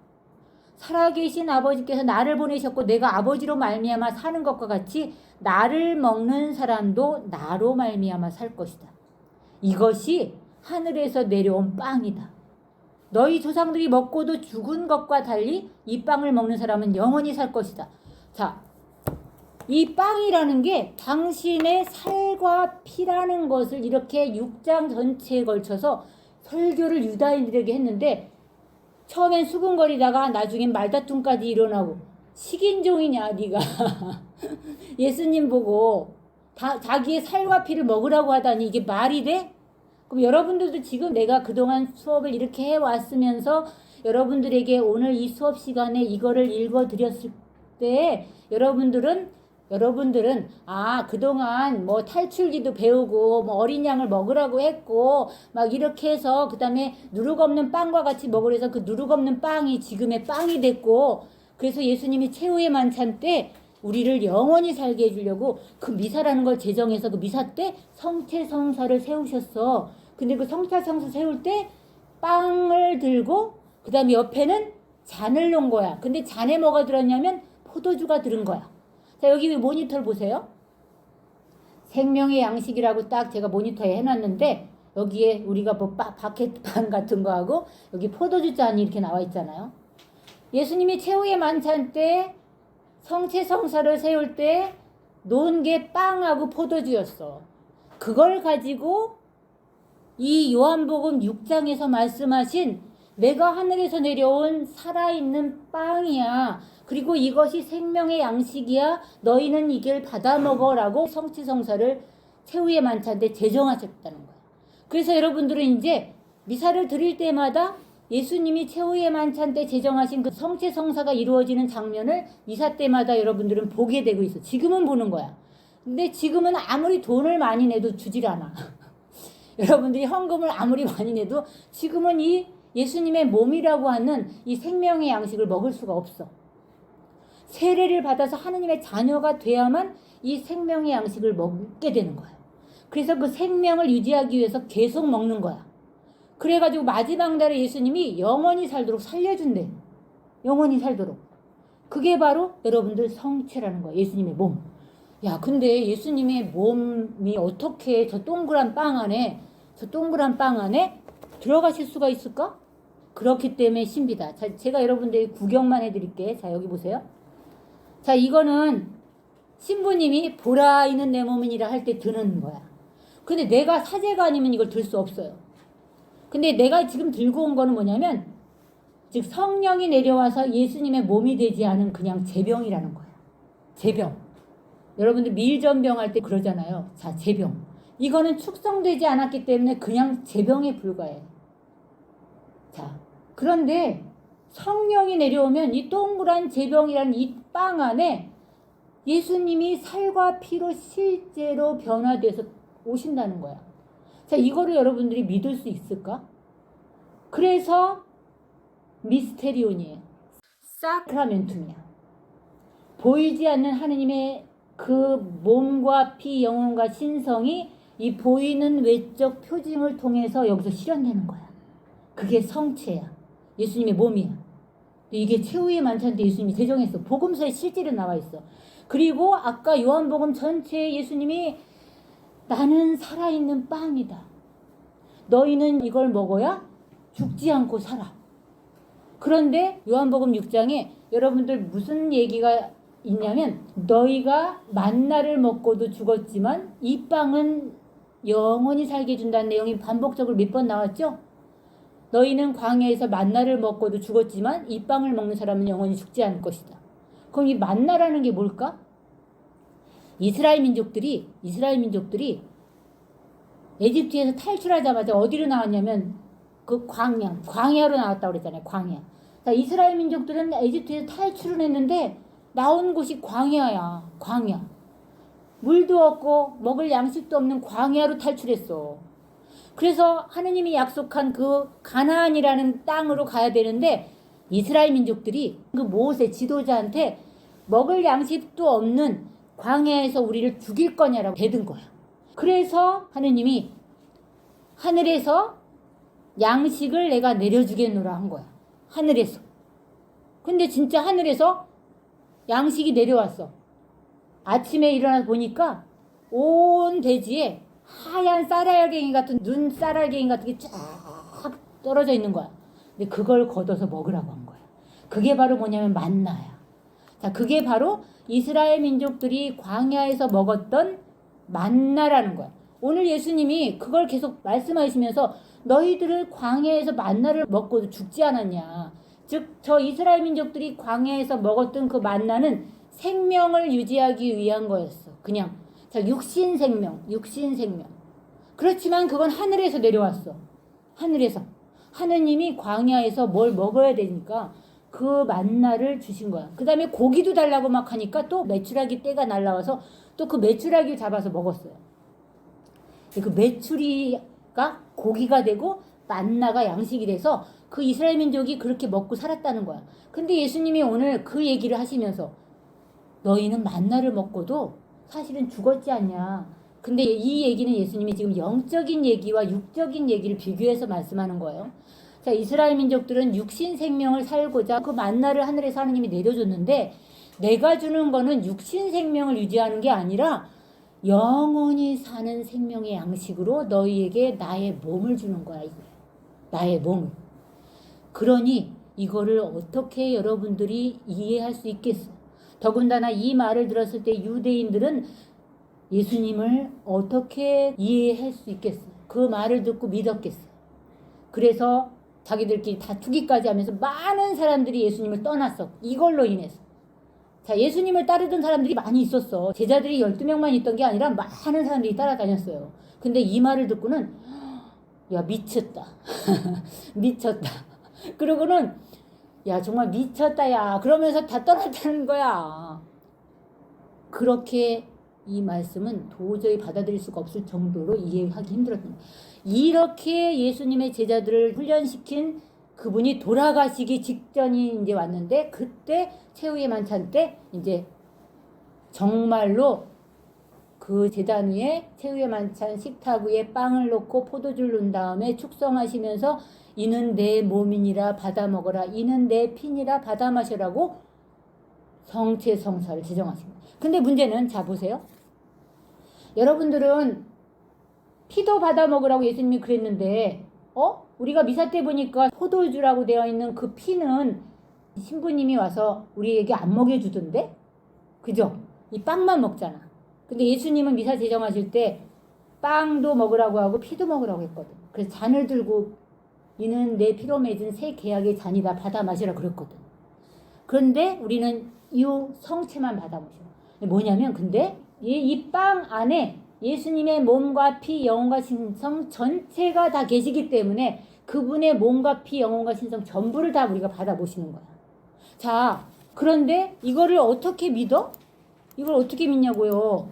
살아계신 아버지께서 나를 보내셨고 내가 아버지로 말미암아 사는 것과 같이 나를 먹는 사람도 나로 말미암아 살 것이다. 이것이 하늘에서 내려온 빵이다. 너희 조상들이 먹고도 죽은 것과 달리 이 빵을 먹는 사람은 영원히 살 것이다. 자, 이 빵이라는 게 당신의 살과 피라는 것을 이렇게 6장 전체에 걸쳐서 설교를 유다인들에게 했는데 처음엔 수군거리다가 나중엔 말다툼까지 일어나고 식인종이냐 네가 예수님 보고 자기의 살과 피를 먹으라고 하다니 이게 말이 돼? 그럼 여러분들도 지금 내가 그동안 수업을 이렇게 해왔으면서 여러분들에게 오늘 이 수업 시간에 이거를 읽어드렸을 때 여러분들은 그동안 뭐 탈출기도 배우고 뭐 어린 양을 먹으라고 했고 막 이렇게 해서 그다음에 누룩 없는 빵과 같이 먹으래서 그 누룩 없는 빵이 지금의 빵이 됐고 그래서 예수님이 최후의 만찬 때 우리를 영원히 살게 해주려고 그 미사라는 걸 제정해서 그 미사 때 성체성사를 세우셨어. 근데 그 성체성사 세울 때 빵을 들고 그 다음에 옆에는 잔을 놓은 거야. 근데 잔에 뭐가 들었냐면 포도주가 들은 거야. 자, 여기 모니터를 보세요. 생명의 양식이라고 딱 제가 모니터에 해놨는데 여기에 우리가 뭐 바켓빵 같은 거 하고 여기 포도주 잔이 이렇게 나와 있잖아요. 예수님이 최후의 만찬 때 성체성사를 세울 때 놓은 게 빵하고 포도주였어. 그걸 가지고 이 요한복음 6장에서 말씀하신 내가 하늘에서 내려온 살아있는 빵이야. 그리고 이것이 생명의 양식이야. 너희는 이걸 받아 먹어라고 성체성사를 최후의 만찬 때 제정하셨다는 거야. 그래서 여러분들은 이제 미사를 드릴 때마다 예수님이 최후의 만찬 때 제정하신 그 성체성사가 이루어지는 장면을 미사 때마다 여러분들은 보게 되고 있어. 지금은 보는 거야. 근데 지금은 아무리 돈을 많이 내도 주질 않아. 여러분들이 헌금을 아무리 많이 내도 지금은 이 예수님의 몸이라고 하는 이 생명의 양식을 먹을 수가 없어. 세례를 받아서 하느님의 자녀가 돼야만 이 생명의 양식을 먹게 되는 거야. 그래서 그 생명을 유지하기 위해서 계속 먹는 거야. 그래가지고 마지막 날에 예수님이 영원히 살도록 살려준대. 영원히 살도록. 그게 바로 여러분들 성체라는 거야. 예수님의 몸. 야, 근데 예수님의 몸이 어떻게 저 동그란 빵 안에 들어가실 수가 있을까? 그렇기 때문에 신비다. 자, 제가 여러분들 구경만 해드릴게. 자, 여기 보세요. 자, 이거는 신부님이 보라 이는 내 몸이니라 할 때 드는 거야. 근데 내가 사제가 아니면 이걸 들 수 없어요. 근데 내가 지금 들고 온 거는 뭐냐면 즉 성령이 내려와서 예수님의 몸이 되지 않은 그냥 제병이라는 거예요. 제병. 여러분들 밀전병 할 때 그러잖아요. 자, 제병. 이거는 축성되지 않았기 때문에 그냥 제병에 불과해. 자, 그런데 성령이 내려오면 이 동그란 제병이라는 이 빵 안에 예수님이 살과 피로 실제로 변화돼서 오신다는 거야. 자, 이거를 여러분들이 믿을 수 있을까? 그래서 미스테리온이에요. 사크라멘툼이야. 보이지 않는 하느님의 그 몸과 피, 영혼과 신성이 이 보이는 외적 표징을 통해서 여기서 실현되는 거야. 그게 성체야. 예수님의 몸이야. 이게 최후의 만찬 때 예수님이 제정했어. 복음서에 실제로 나와 있어. 그리고 아까 요한복음 전체에 예수님이 나는 살아있는 빵이다. 너희는 이걸 먹어야 죽지 않고 살아. 그런데 요한복음 6장에 여러분들 무슨 얘기가 있냐면 너희가 만나를 먹고도 죽었지만 이 빵은 영원히 살게 해준다는 내용이 반복적으로 몇 번 나왔죠? 너희는 광야에서 만나를 먹고도 죽었지만 이 빵을 먹는 사람은 영원히 죽지 않을 것이다. 그럼 이 만나라는 게 뭘까? 이스라엘 민족들이 에집트에서 탈출하자마자 어디로 나왔냐면 그 광야로 나왔다고 그랬잖아요. 광야. 자, 이스라엘 민족들은 에집트에서 탈출을 했는데 나온 곳이 광야야. 광야. 물도 없고 먹을 양식도 없는 광야로 탈출했어. 그래서 하느님이 약속한 그 가나안이라는 땅으로 가야 되는데 이스라엘 민족들이 그 모세 지도자한테 먹을 양식도 없는 광야에서 우리를 죽일 거냐라고 대든 거야. 그래서 하느님이 하늘에서 양식을 내가 내려주겠노라 한 거야. 하늘에서. 근데 진짜 하늘에서 양식이 내려왔어. 아침에 일어나서 보니까 온 대지에 하얀 쌀알갱이 같은 눈 쌀알갱이 같은 게 쫙 떨어져 있는 거야. 근데 그걸 걷어서 먹으라고 한 거야. 그게 바로 뭐냐면 만나야. 자, 그게 바로 이스라엘 민족들이 광야에서 먹었던 만나라는 거야. 오늘 예수님이 그걸 계속 말씀하시면서 너희들은 광야에서 만나를 먹고도 죽지 않았냐. 즉, 저 이스라엘 민족들이 광야에서 먹었던 그 만나는 생명을 유지하기 위한 거였어. 그냥. 자, 육신 생명. 그렇지만 그건 하늘에서 내려왔어. 하늘에서. 하느님이 광야에서 뭘 먹어야 되니까 그 만나를 주신 거야. 그 다음에 고기도 달라고 막 하니까 또 메추라기 떼가 날라와서 또 그 메추라기를 잡아서 먹었어요. 그 메추리가 고기가 되고 만나가 양식이 돼서 그 이스라엘 민족이 그렇게 먹고 살았다는 거야. 근데 예수님이 오늘 그 얘기를 하시면서 너희는 만나를 먹고도 사실은 죽었지 않냐. 근데 이 얘기는 예수님이 지금 영적인 얘기와 육적인 얘기를 비교해서 말씀하는 거예요. 자, 이스라엘 민족들은 육신 생명을 살고자 그 만나를 하늘에서 하느님이 내려줬는데 내가 주는 거는 육신 생명을 유지하는 게 아니라 영원히 사는 생명의 양식으로 너희에게 나의 몸을 주는 거야. 이거예요. 나의 몸을. 그러니 이거를 어떻게 여러분들이 이해할 수 있겠어? 더군다나 이 말을 들었을 때 유대인들은 예수님을 어떻게 이해할 수 있겠어요? 그 말을 듣고 믿었겠어요? 그래서 자기들끼리 다투기까지 하면서 많은 사람들이 예수님을 떠났어. 이걸로 인해서. 자, 예수님을 따르던 사람들이 많이 있었어. 제자들이 12명만 있던 게 아니라 많은 사람들이 따라다녔어요. 근데 이 말을 듣고는 야, 미쳤다. 미쳤다. 그러고는 야, 정말 미쳤다, 야. 그러면서 다 떠났다는 거야. 그렇게 이 말씀은 도저히 받아들일 수가 없을 정도로 이해하기 힘들었던 거예요. 이렇게 예수님의 제자들을 훈련시킨 그분이 돌아가시기 직전이 이제 왔는데 그때 최후의 만찬 때 이제 정말로 그 제단 위에 최후의 만찬 식탁 위에 빵을 놓고 포도주를 놓은 다음에 축성하시면서 이는 내 몸이니라 받아 먹어라. 이는 내 피니라 받아 마셔라고 성체성사를 지정하십니다. 근데 문제는 자 보세요. 여러분들은 피도 받아 먹으라고 예수님이 그랬는데 우리가 미사 때 보니까 포도주라고 되어 있는 그 피는 신부님이 와서 우리에게 안 먹여주던데? 그죠? 이 빵만 먹잖아. 근데 예수님은 미사 제정하실 때 빵도 먹으라고 하고 피도 먹으라고 했거든. 그래서 잔을 들고 이는 내 피로 맺은 새 계약의 잔이다. 받아 마시라 그랬거든. 그런데 우리는 이 성체만 받아 마셔. 뭐냐면 근데 이 빵 안에 예수님의 몸과 피, 영혼과 신성 전체가 다 계시기 때문에 그분의 몸과 피, 영혼과 신성 전부를 다 우리가 받아 모시는 거야. 자, 그런데 이거를 어떻게 믿어? 이걸 어떻게 믿냐고요.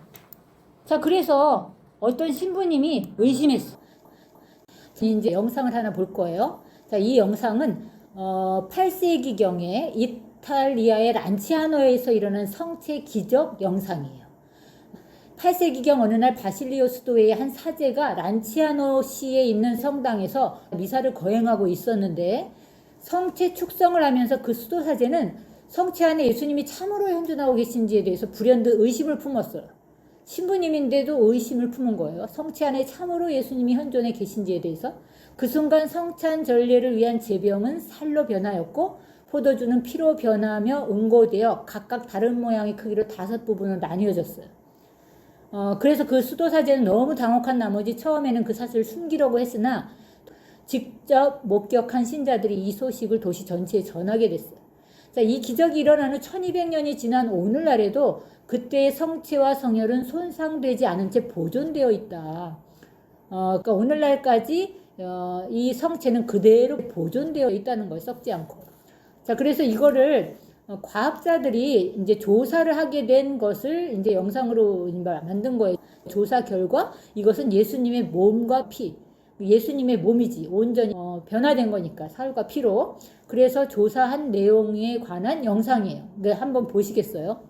자, 그래서 어떤 신부님이 의심했어. 이제 영상을 하나 볼 거예요. 자, 이 영상은 8세기경에 이탈리아의 란치아노에서 일어난 성체 기적 영상이에요. 8세기경 어느 날 바실리오 수도의 한 사제가 란치아노시에 있는 성당에서 미사를 거행하고 있었는데 성체 축성을 하면서 그 수도 사제는 성체 안에 예수님이 참으로 현존하고 계신지에 대해서 불현듯 의심을 품었어요. 신부님인데도 의심을 품은 거예요. 성체 안에 참으로 예수님이 현존해 계신지에 대해서. 그 순간 성찬 전례를 위한 제병은 살로 변하였고 포도주는 피로 변하며 응고되어 각각 다른 모양의 크기로 5부분으로 나뉘어졌어요. 그래서 그 수도사제는 너무 당혹한 나머지 처음에는 그 사실을 숨기려고 했으나 직접 목격한 신자들이 이 소식을 도시 전체에 전하게 됐어요. 자, 이 기적이 일어난 후 1200년이 지난 오늘날에도 그때의 성체와 성혈은 손상되지 않은 채 보존되어 있다. 그러니까 오늘날까지 이 성체는 그대로 보존되어 있다는 거예요. 썩지 않고. 자, 그래서 이거를 과학자들이 이제 조사를 하게 된 것을 이제 영상으로 만든 거예요. 조사 결과 이것은 예수님의 몸과 피, 예수님의 몸이지 온전히 변화된 거니까 살과 피로. 그래서 조사한 내용에 관한 영상이에요. 네, 한번 보시겠어요?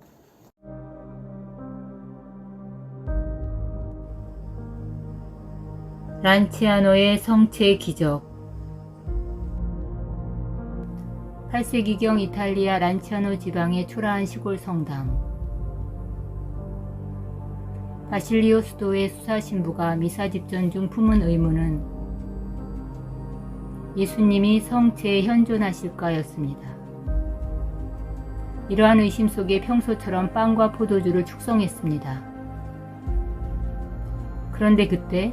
란치아노의 성체 기적. 8세기경 이탈리아 란치아노 지방의 초라한 시골 성당. 바실리오 수도의 수사신부가 미사 집전 중 품은 의문은 예수님이 성체에 현존하실까였습니다. 이러한 의심 속에 평소처럼 빵과 포도주를 축성했습니다. 그런데 그때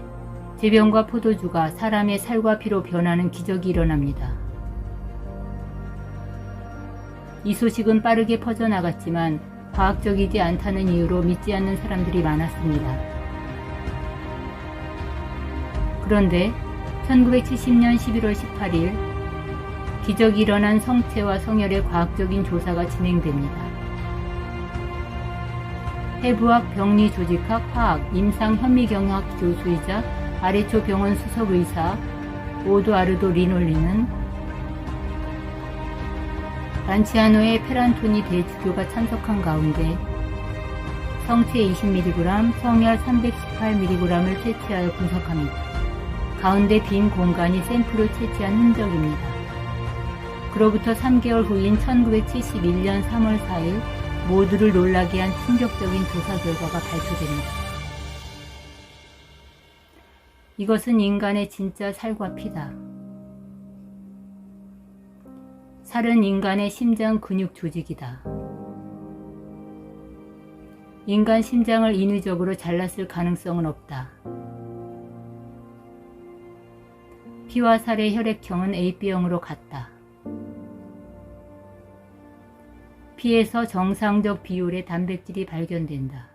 제병과 포도주가 사람의 살과 피로 변하는 기적이 일어납니다. 이 소식은 빠르게 퍼져나갔지만 과학적이지 않다는 이유로 믿지 않는 사람들이 많았습니다. 그런데 1970년 11월 18일 기적이 일어난 성체와 성혈의 과학적인 조사가 진행됩니다. 해부학, 병리조직학, 화학, 임상현미경학 교수이자 아레초 병원 수석의사 오도아르도 리놀리는 란치아노의 페란토니 대주교가 참석한 가운데 성체 20mg, 성혈 318mg을 채취하여 분석합니다. 가운데 빈 공간이 샘플을 채취한 흔적입니다. 그로부터 3개월 후인 1971년 3월 4일 모두를 놀라게 한 충격적인 조사 결과가 발표됩니다. 이것은 인간의 진짜 살과 피다. 살은 인간의 심장 근육 조직이다. 인간 심장을 인위적으로 잘랐을 가능성은 없다. 피와 살의 혈액형은 AB형으로 같다. 피에서 정상적 비율의 단백질이 발견된다.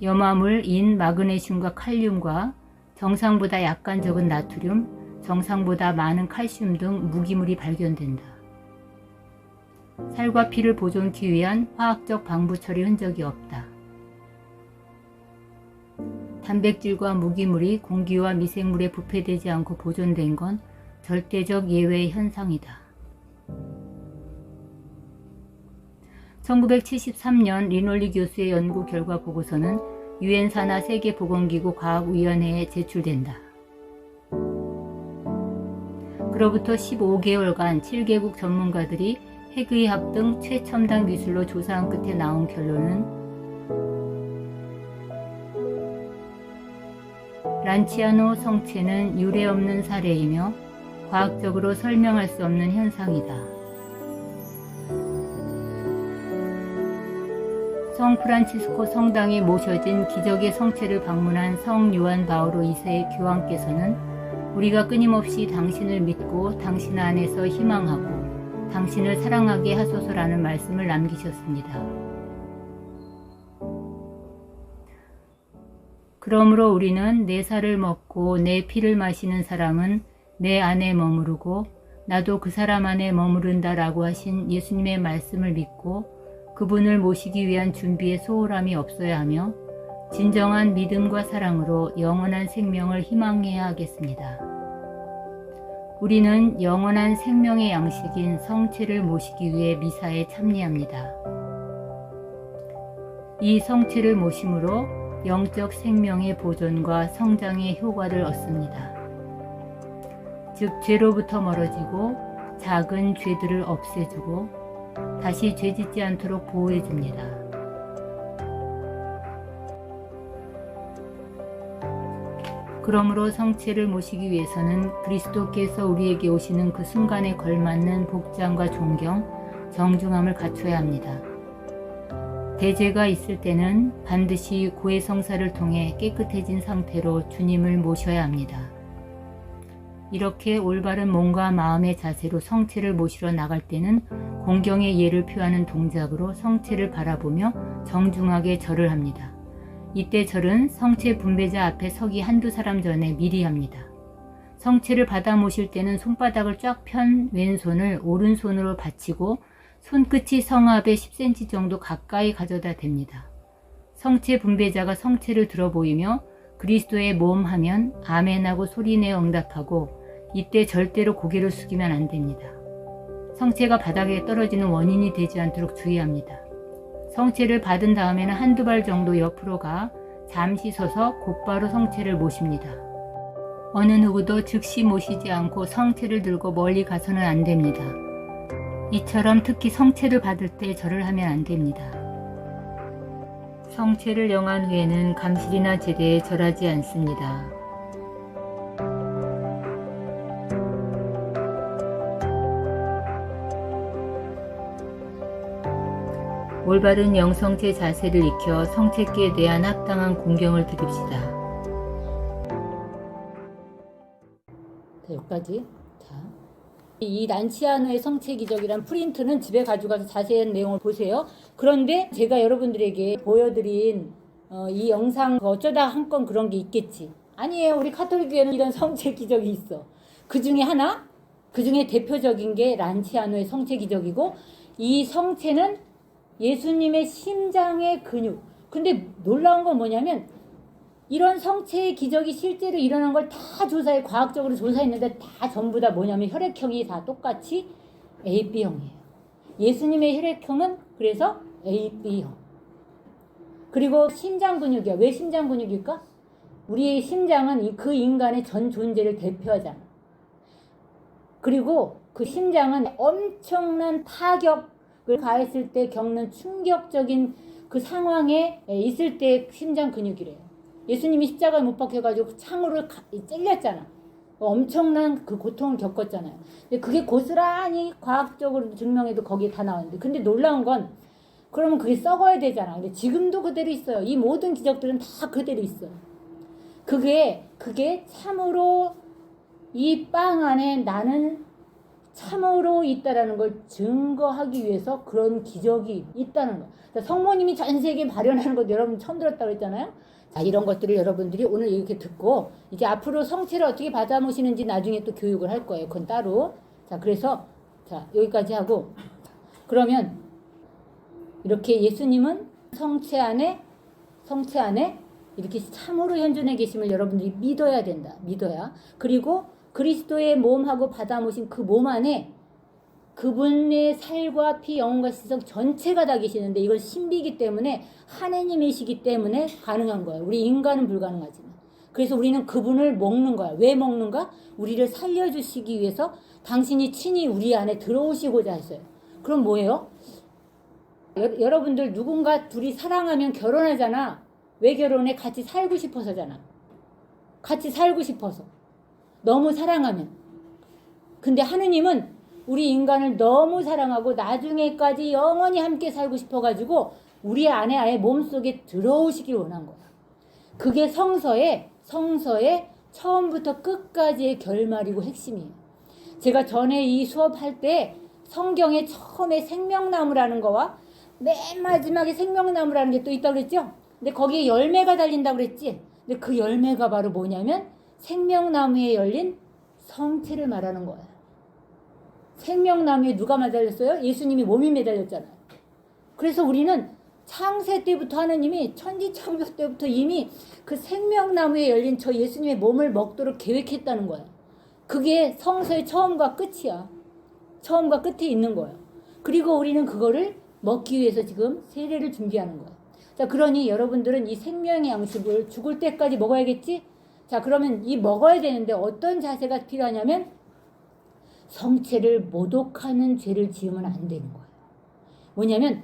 염화물, 인, 마그네슘과 칼륨과 정상보다 약간 적은 나트륨, 정상보다 많은 칼슘 등 무기물이 발견된다. 살과 피를 보존하기 위한 화학적 방부 처리 흔적이 없다. 단백질과 무기물이 공기와 미생물에 부패되지 않고 보존된 건 절대적 예외의 현상이다. 1973년 리놀리 교수의 연구 결과 보고서는 유엔 산하 세계보건기구 과학위원회에 제출된다. 그로부터 15개월간 7개국 전문가들이 핵의학 등 최첨단 기술로 조사한 끝에 나온 결론은 란치아노 성체는 유례없는 사례이며 과학적으로 설명할 수 없는 현상이다. 성 프란치스코 성당에 모셔진 기적의 성체를 방문한 성 요한 바오로 2세 교황께서는 우리가 끊임없이 당신을 믿고 당신 안에서 희망하고 당신을 사랑하게 하소서라는 말씀을 남기셨습니다. 그러므로 우리는 내 살을 먹고 내 피를 마시는 사람은 내 안에 머무르고 나도 그 사람 안에 머무른다라고 하신 예수님의 말씀을 믿고 그분을 모시기 위한 준비에 소홀함이 없어야 하며 진정한 믿음과 사랑으로 영원한 생명을 희망해야 하겠습니다. 우리는 영원한 생명의 양식인 성체를 모시기 위해 미사에 참여합니다. 이 성체를 모심으로 영적 생명의 보존과 성장의 효과를 얻습니다. 즉 죄로부터 멀어지고 작은 죄들을 없애주고 다시 죄짓지 않도록 보호해줍니다. 그러므로 성체를 모시기 위해서는 그리스도께서 우리에게 오시는 그 순간에 걸맞는 복장과 존경, 정중함을 갖춰야 합니다. 대죄가 있을 때는 반드시 고해성사를 통해 깨끗해진 상태로 주님을 모셔야 합니다. 이렇게 올바른 몸과 마음의 자세로 성체를 모시러 나갈 때는 공경의 예를 표하는 동작으로 성체를 바라보며 정중하게 절을 합니다. 이때 절은 성체 분배자 앞에 서기 한두 사람 전에 미리 합니다. 성체를 받아 모실 때는 손바닥을 쫙 편 왼손을 오른손으로 받치고 손끝이 성 앞에 10cm 정도 가까이 가져다 댑니다. 성체 분배자가 성체를 들어 보이며 그리스도의 몸 하면 아멘하고 소리내어 응답하고 이때 절대로 고개를 숙이면 안 됩니다. 성체가 바닥에 떨어지는 원인이 되지 않도록 주의합니다. 성체를 받은 다음에는 한두 발 정도 옆으로 가 잠시 서서 곧바로 성체를 모십니다. 어느 누구도 즉시 모시지 않고 성체를 들고 멀리 가서는 안 됩니다. 이처럼 특히 성체를 받을 때 절을 하면 안 됩니다. 성체를 영한 후에는 감실이나 제대에 절하지 않습니다. 올바른 영성체 자세를 익혀 성체께 대한 합당한 공경을 드립시다. 여기까지. 이 란치아노의 성체 기적이란 프린트는 집에 가져가서 자세한 내용을 보세요. 그런데 제가 여러분들에게 보여드린 이 영상 어쩌다 한 건 그런 게 있겠지. 아니에요. 우리 카톨릭교회는 이런 성체 기적이 있어. 그 중에 하나, 그 중에 대표적인 게 란치아노의 성체 기적이고 이 성체는 예수님의 심장의 근육. 근데 놀라운 건 뭐냐면 이런 성체의 기적이 실제로 일어난 걸 다 과학적으로 조사했는데 다 전부 다 뭐냐면 혈액형이 다 똑같이 AB형이에요. 예수님의 혈액형은 그래서 AB형. 그리고 심장 근육이야. 왜 심장 근육일까? 우리의 심장은 그 인간의 전 존재를 대표하잖아. 그리고 그 심장은 엄청난 타격을 가했을 때 겪는 충격적인 그 상황에 있을 때 심장 근육이래요. 예수님이 십자가에 못 박혀가지고 창으로 찔렸잖아. 엄청난 그 고통을 겪었잖아요. 근데 그게 고스란히 과학적으로 증명해도 거기에 다 나왔는데, 근데 놀라운 건 그러면 그게 썩어야 되잖아. 근데 지금도 그대로 있어요. 이 모든 기적들은 다 그대로 있어요. 그게 참으로 이 빵 안에 나는 참으로 있다라는 걸 증거하기 위해서 그런 기적이 있다는 거. 성모님이 전 세계에 발현하는 것 여러분 처음 들었다고 했잖아요. 자, 이런 것들을 여러분들이 오늘 이렇게 듣고 이제 앞으로 성체를 어떻게 받아 모시는지 나중에 또 교육을 할 거예요. 그건 따로. 자, 그래서 자, 여기까지 하고, 그러면 이렇게 예수님은 성체 안에 이렇게 참으로 현존해 계심을 여러분들이 믿어야 된다. 믿어야. 그리고 그리스도의 몸하고 받아 모신 그 몸 안에 그분의 살과 피, 영혼과 지성 전체가 다 계시는데 이건 신비이기 때문에 하나님이시기 때문에 가능한 거예요. 우리 인간은 불가능하지만. 그래서 우리는 그분을 먹는 거야. 왜 먹는가? 우리를 살려주시기 위해서 당신이 친히 우리 안에 들어오시고자 했어요. 그럼 뭐예요? 여러분들 누군가 둘이 사랑하면 결혼하잖아. 왜 결혼해? 같이 살고 싶어서잖아. 같이 살고 싶어서. 너무 사랑하면. 근데 하느님은 우리 인간을 너무 사랑하고 나중에까지 영원히 함께 살고 싶어가지고 우리 안에 아예 몸속에 들어오시길 원한 거야. 그게 성서의 처음부터 끝까지의 결말이고 핵심이에요. 제가 전에 이 수업할 때 성경에 처음에 생명나무라는 거와 맨 마지막에 생명나무라는 게 또 있다고 그랬죠? 근데 거기에 열매가 달린다고 그랬지? 근데 그 열매가 바로 뭐냐면 생명나무에 열린 성체를 말하는 거야. 생명나무에 누가 매달렸어요? 예수님이 몸이 매달렸잖아요. 그래서 우리는 창세 때부터 하느님이 천지창조 때부터 이미 그 생명나무에 열린 저 예수님의 몸을 먹도록 계획했다는 거야. 그게 성서의 처음과 끝이야. 처음과 끝에 있는 거야. 그리고 우리는 그거를 먹기 위해서 지금 세례를 준비하는 거야. 자, 그러니 여러분들은 이 생명의 양식을 죽을 때까지 먹어야겠지? 자, 그러면 이 먹어야 되는데 어떤 자세가 필요하냐면 성체를 모독하는 죄를 지으면 안 되는 거예요. 뭐냐면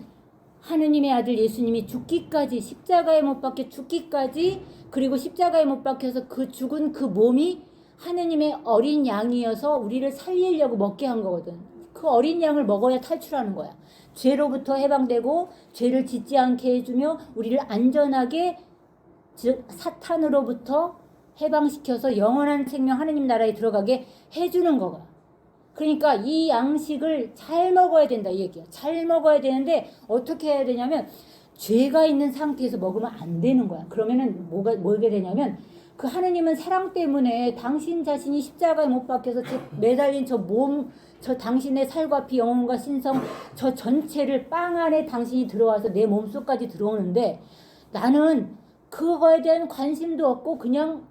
하느님의 아들 예수님이 죽기까지, 십자가에 못 박혀 죽기까지, 그리고 십자가에 못 박혀서 그 죽은 그 몸이 하느님의 어린 양이어서 우리를 살리려고 먹게 한 거거든. 그 어린 양을 먹어야 탈출하는 거야. 죄로부터 해방되고 죄를 짓지 않게 해주며 우리를 안전하게, 즉 사탄으로부터 해방시켜서 영원한 생명 하느님 나라에 들어가게 해주는 거가. 그러니까 이 양식을 잘 먹어야 된다 이 얘기야. 잘 먹어야 되는데 어떻게 해야 되냐면 죄가 있는 상태에서 먹으면 안 되는 거야. 그러면은 뭐게 되냐면 그 하느님은 사랑 때문에 당신 자신이 십자가에 못 박혀서 매달린 저 몸, 저 당신의 살과 피, 영혼과 신성 저 전체를 빵 안에 당신이 들어와서 내 몸속까지 들어오는데 나는 그거에 대한 관심도 없고 그냥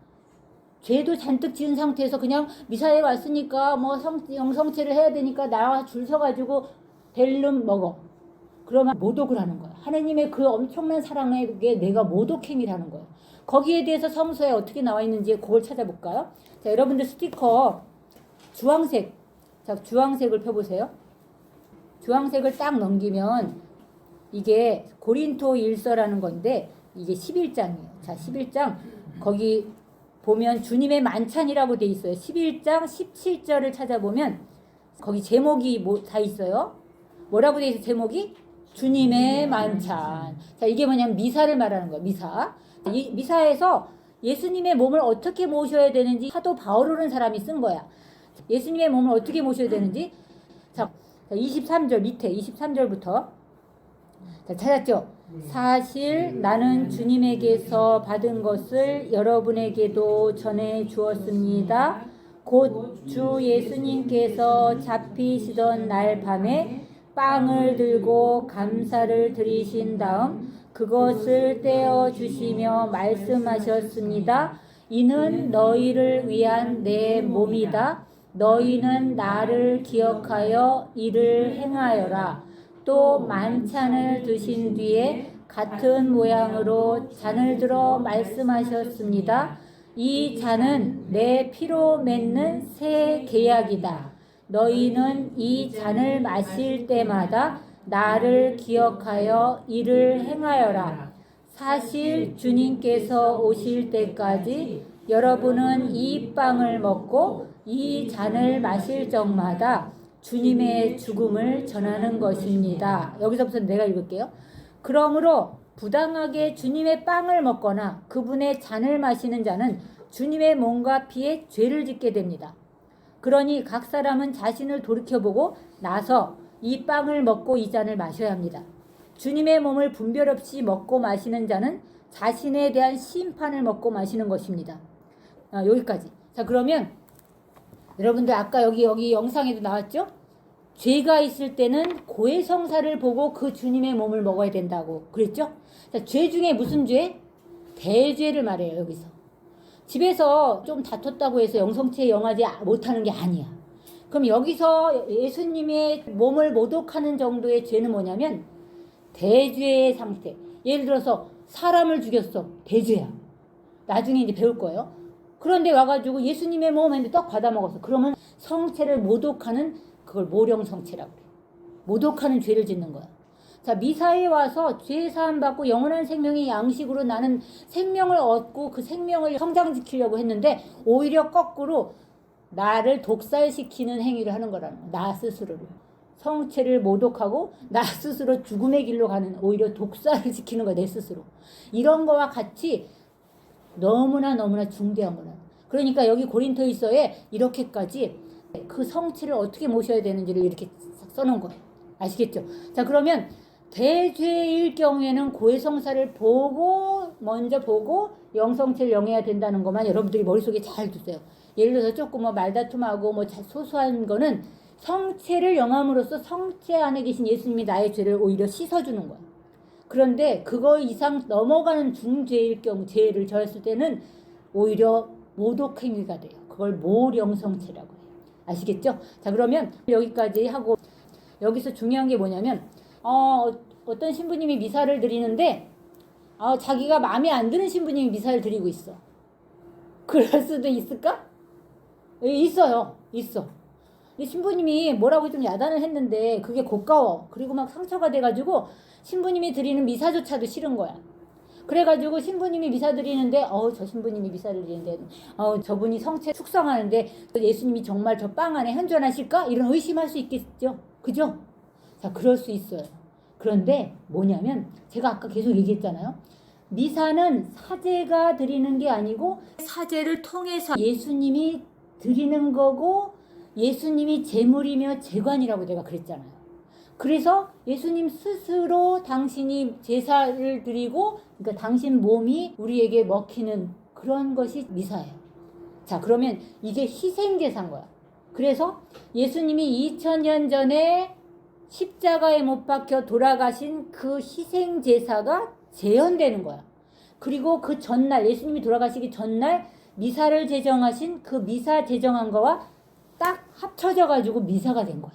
죄도 잔뜩 지은 상태에서 그냥 미사에 왔으니까 뭐 영성체를 해야 되니까 나와 줄 서가지고 벨름 먹어. 그러면 모독을 하는 거야. 하나님의 그 엄청난 사랑에게 내가 모독행위를 하는 거야. 거기에 대해서 성서에 어떻게 나와 있는지 그걸 찾아볼까요? 자, 여러분들 스티커 주황색, 자 주황색을 펴보세요. 주황색을 딱 넘기면 이게 고린토 일서라는 건데 이게 11장이에요. 자, 11장 거기 보면 주님의 만찬이라고 돼 있어요. 11장 17절을 찾아보면 거기 제목이 다 있어요. 뭐라고 돼 있어요? 제목이 주님의 만찬. 자, 이게 뭐냐면 미사를 말하는 거예요. 미사. 이 미사에서 예수님의 몸을 어떻게 모셔야 되는지 사도 바울이라는 사람이 쓴 거야. 예수님의 몸을 어떻게 모셔야 되는지. 자, 23절 밑에 23절부터 자, 찾았죠? 사실 나는 주님에게서 받은 것을 여러분에게도 전해 주었습니다. 곧 주 예수님께서 잡히시던 날 밤에 빵을 들고 감사를 드리신 다음 그것을 떼어 주시며 말씀하셨습니다. 이는 너희를 위한 내 몸이다. 너희는 나를 기억하여 이를 행하여라. 또 만찬을 드신 뒤에 같은 모양으로 잔을 들어 말씀하셨습니다. 이 잔은 내 피로 맺는 새 계약이다. 너희는 이 잔을 마실 때마다 나를 기억하여 이를 행하여라. 사실 주님께서 오실 때까지 여러분은 이 빵을 먹고 이 잔을 마실 적마다 주님의 죽음을 전하는 것입니다. 여기서부터 내가 읽을게요. 그러므로 부당하게 주님의 빵을 먹거나 그분의 잔을 마시는 자는 주님의 몸과 피에 죄를 짓게 됩니다. 그러니 각 사람은 자신을 돌이켜보고 나서 이 빵을 먹고 이 잔을 마셔야 합니다. 주님의 몸을 분별 없이 먹고 마시는 자는 자신에 대한 심판을 먹고 마시는 것입니다. 여기까지. 자, 그러면 여러분들 아까 여기 영상에도 나왔죠? 죄가 있을 때는 고해성사를 보고 그 주님의 몸을 먹어야 된다고 그랬죠? 자, 죄 중에 무슨 죄? 대죄를 말해요. 여기서 집에서 좀 다퉜다고 해서 영성체 영하지 못하는 게 아니야. 그럼 여기서 예수님의 몸을 모독하는 정도의 죄는 뭐냐면 대죄의 상태. 예를 들어서 사람을 죽였어. 대죄야. 나중에 이제 배울 거예요. 그런데 와가지고 예수님의 몸 했는데 떡 받아먹었어. 그러면 성체를 모독하는 그걸 모령성체라고 그래. 모독하는 죄를 짓는 거야. 자, 미사에 와서 죄 사함 받고 영원한 생명의 양식으로 나는 생명을 얻고 그 생명을 성장시키려고 했는데 오히려 거꾸로 나를 독살시키는 행위를 하는 거라는 거야. 나 스스로를. 성체를 모독하고 나 스스로 죽음의 길로 가는, 오히려 독사를 지키는 거야, 내 스스로. 이런 거와 같이 너무나 중대한 거야. 그러니까 여기 고린토일서에 이렇게까지 그 성체를 어떻게 모셔야 되는지를 이렇게 써놓은 거예요. 아시겠죠? 자, 그러면 대죄일 경우에는 고해성사를 먼저 보고 영성체를 영해야 된다는 것만 여러분들이 머릿속에 잘 두세요. 예를 들어서 조금 말다툼하고 소소한 거는 성체를 영함으로써 성체 안에 계신 예수님이 나의 죄를 오히려 씻어주는 거야. 그런데 그거 이상 넘어가는 중죄일 경우, 죄를 저했을 때는 오히려 모독행위가 돼요. 그걸 모령성체라고 해요. 아시겠죠? 자, 그러면 여기까지 하고, 여기서 중요한 게 뭐냐면 어떤 신부님이 미사를 드리는데 자기가 마음에 안 드는 신부님이 미사를 드리고 있어. 그럴 수도 있을까? 있어요. 있어. 근데 신부님이 뭐라고 좀 야단을 했는데 그게 고가워. 그리고 막 상처가 돼가지고 신부님이 드리는 미사조차도 싫은 거야. 그래가지고 신부님이 미사 드리는데 저 신부님이 미사를 드리는데 저분이 성체 축성하는데 예수님이 정말 저 빵 안에 현존하실까? 이런 의심할 수 있겠죠. 그죠? 자, 그럴 수 있어요. 그런데 뭐냐면 제가 아까 계속 얘기했잖아요. 미사는 사제가 드리는 게 아니고 사제를 통해서 예수님이 드리는 거고 예수님이 제물이며 제관이라고 내가 그랬잖아요. 그래서 예수님 스스로 당신이 제사를 드리고, 그러니까 당신 몸이 우리에게 먹히는 그런 것이 미사예요. 자, 그러면 이게 희생제사인 거야. 그래서 예수님이 2000년 전에 십자가에 못 박혀 돌아가신 그 희생제사가 재현되는 거야. 그리고 그 전날, 예수님이 돌아가시기 전날 미사를 제정하신 그 미사 제정한 거와 딱 합쳐져 가지고 미사가 된 거야.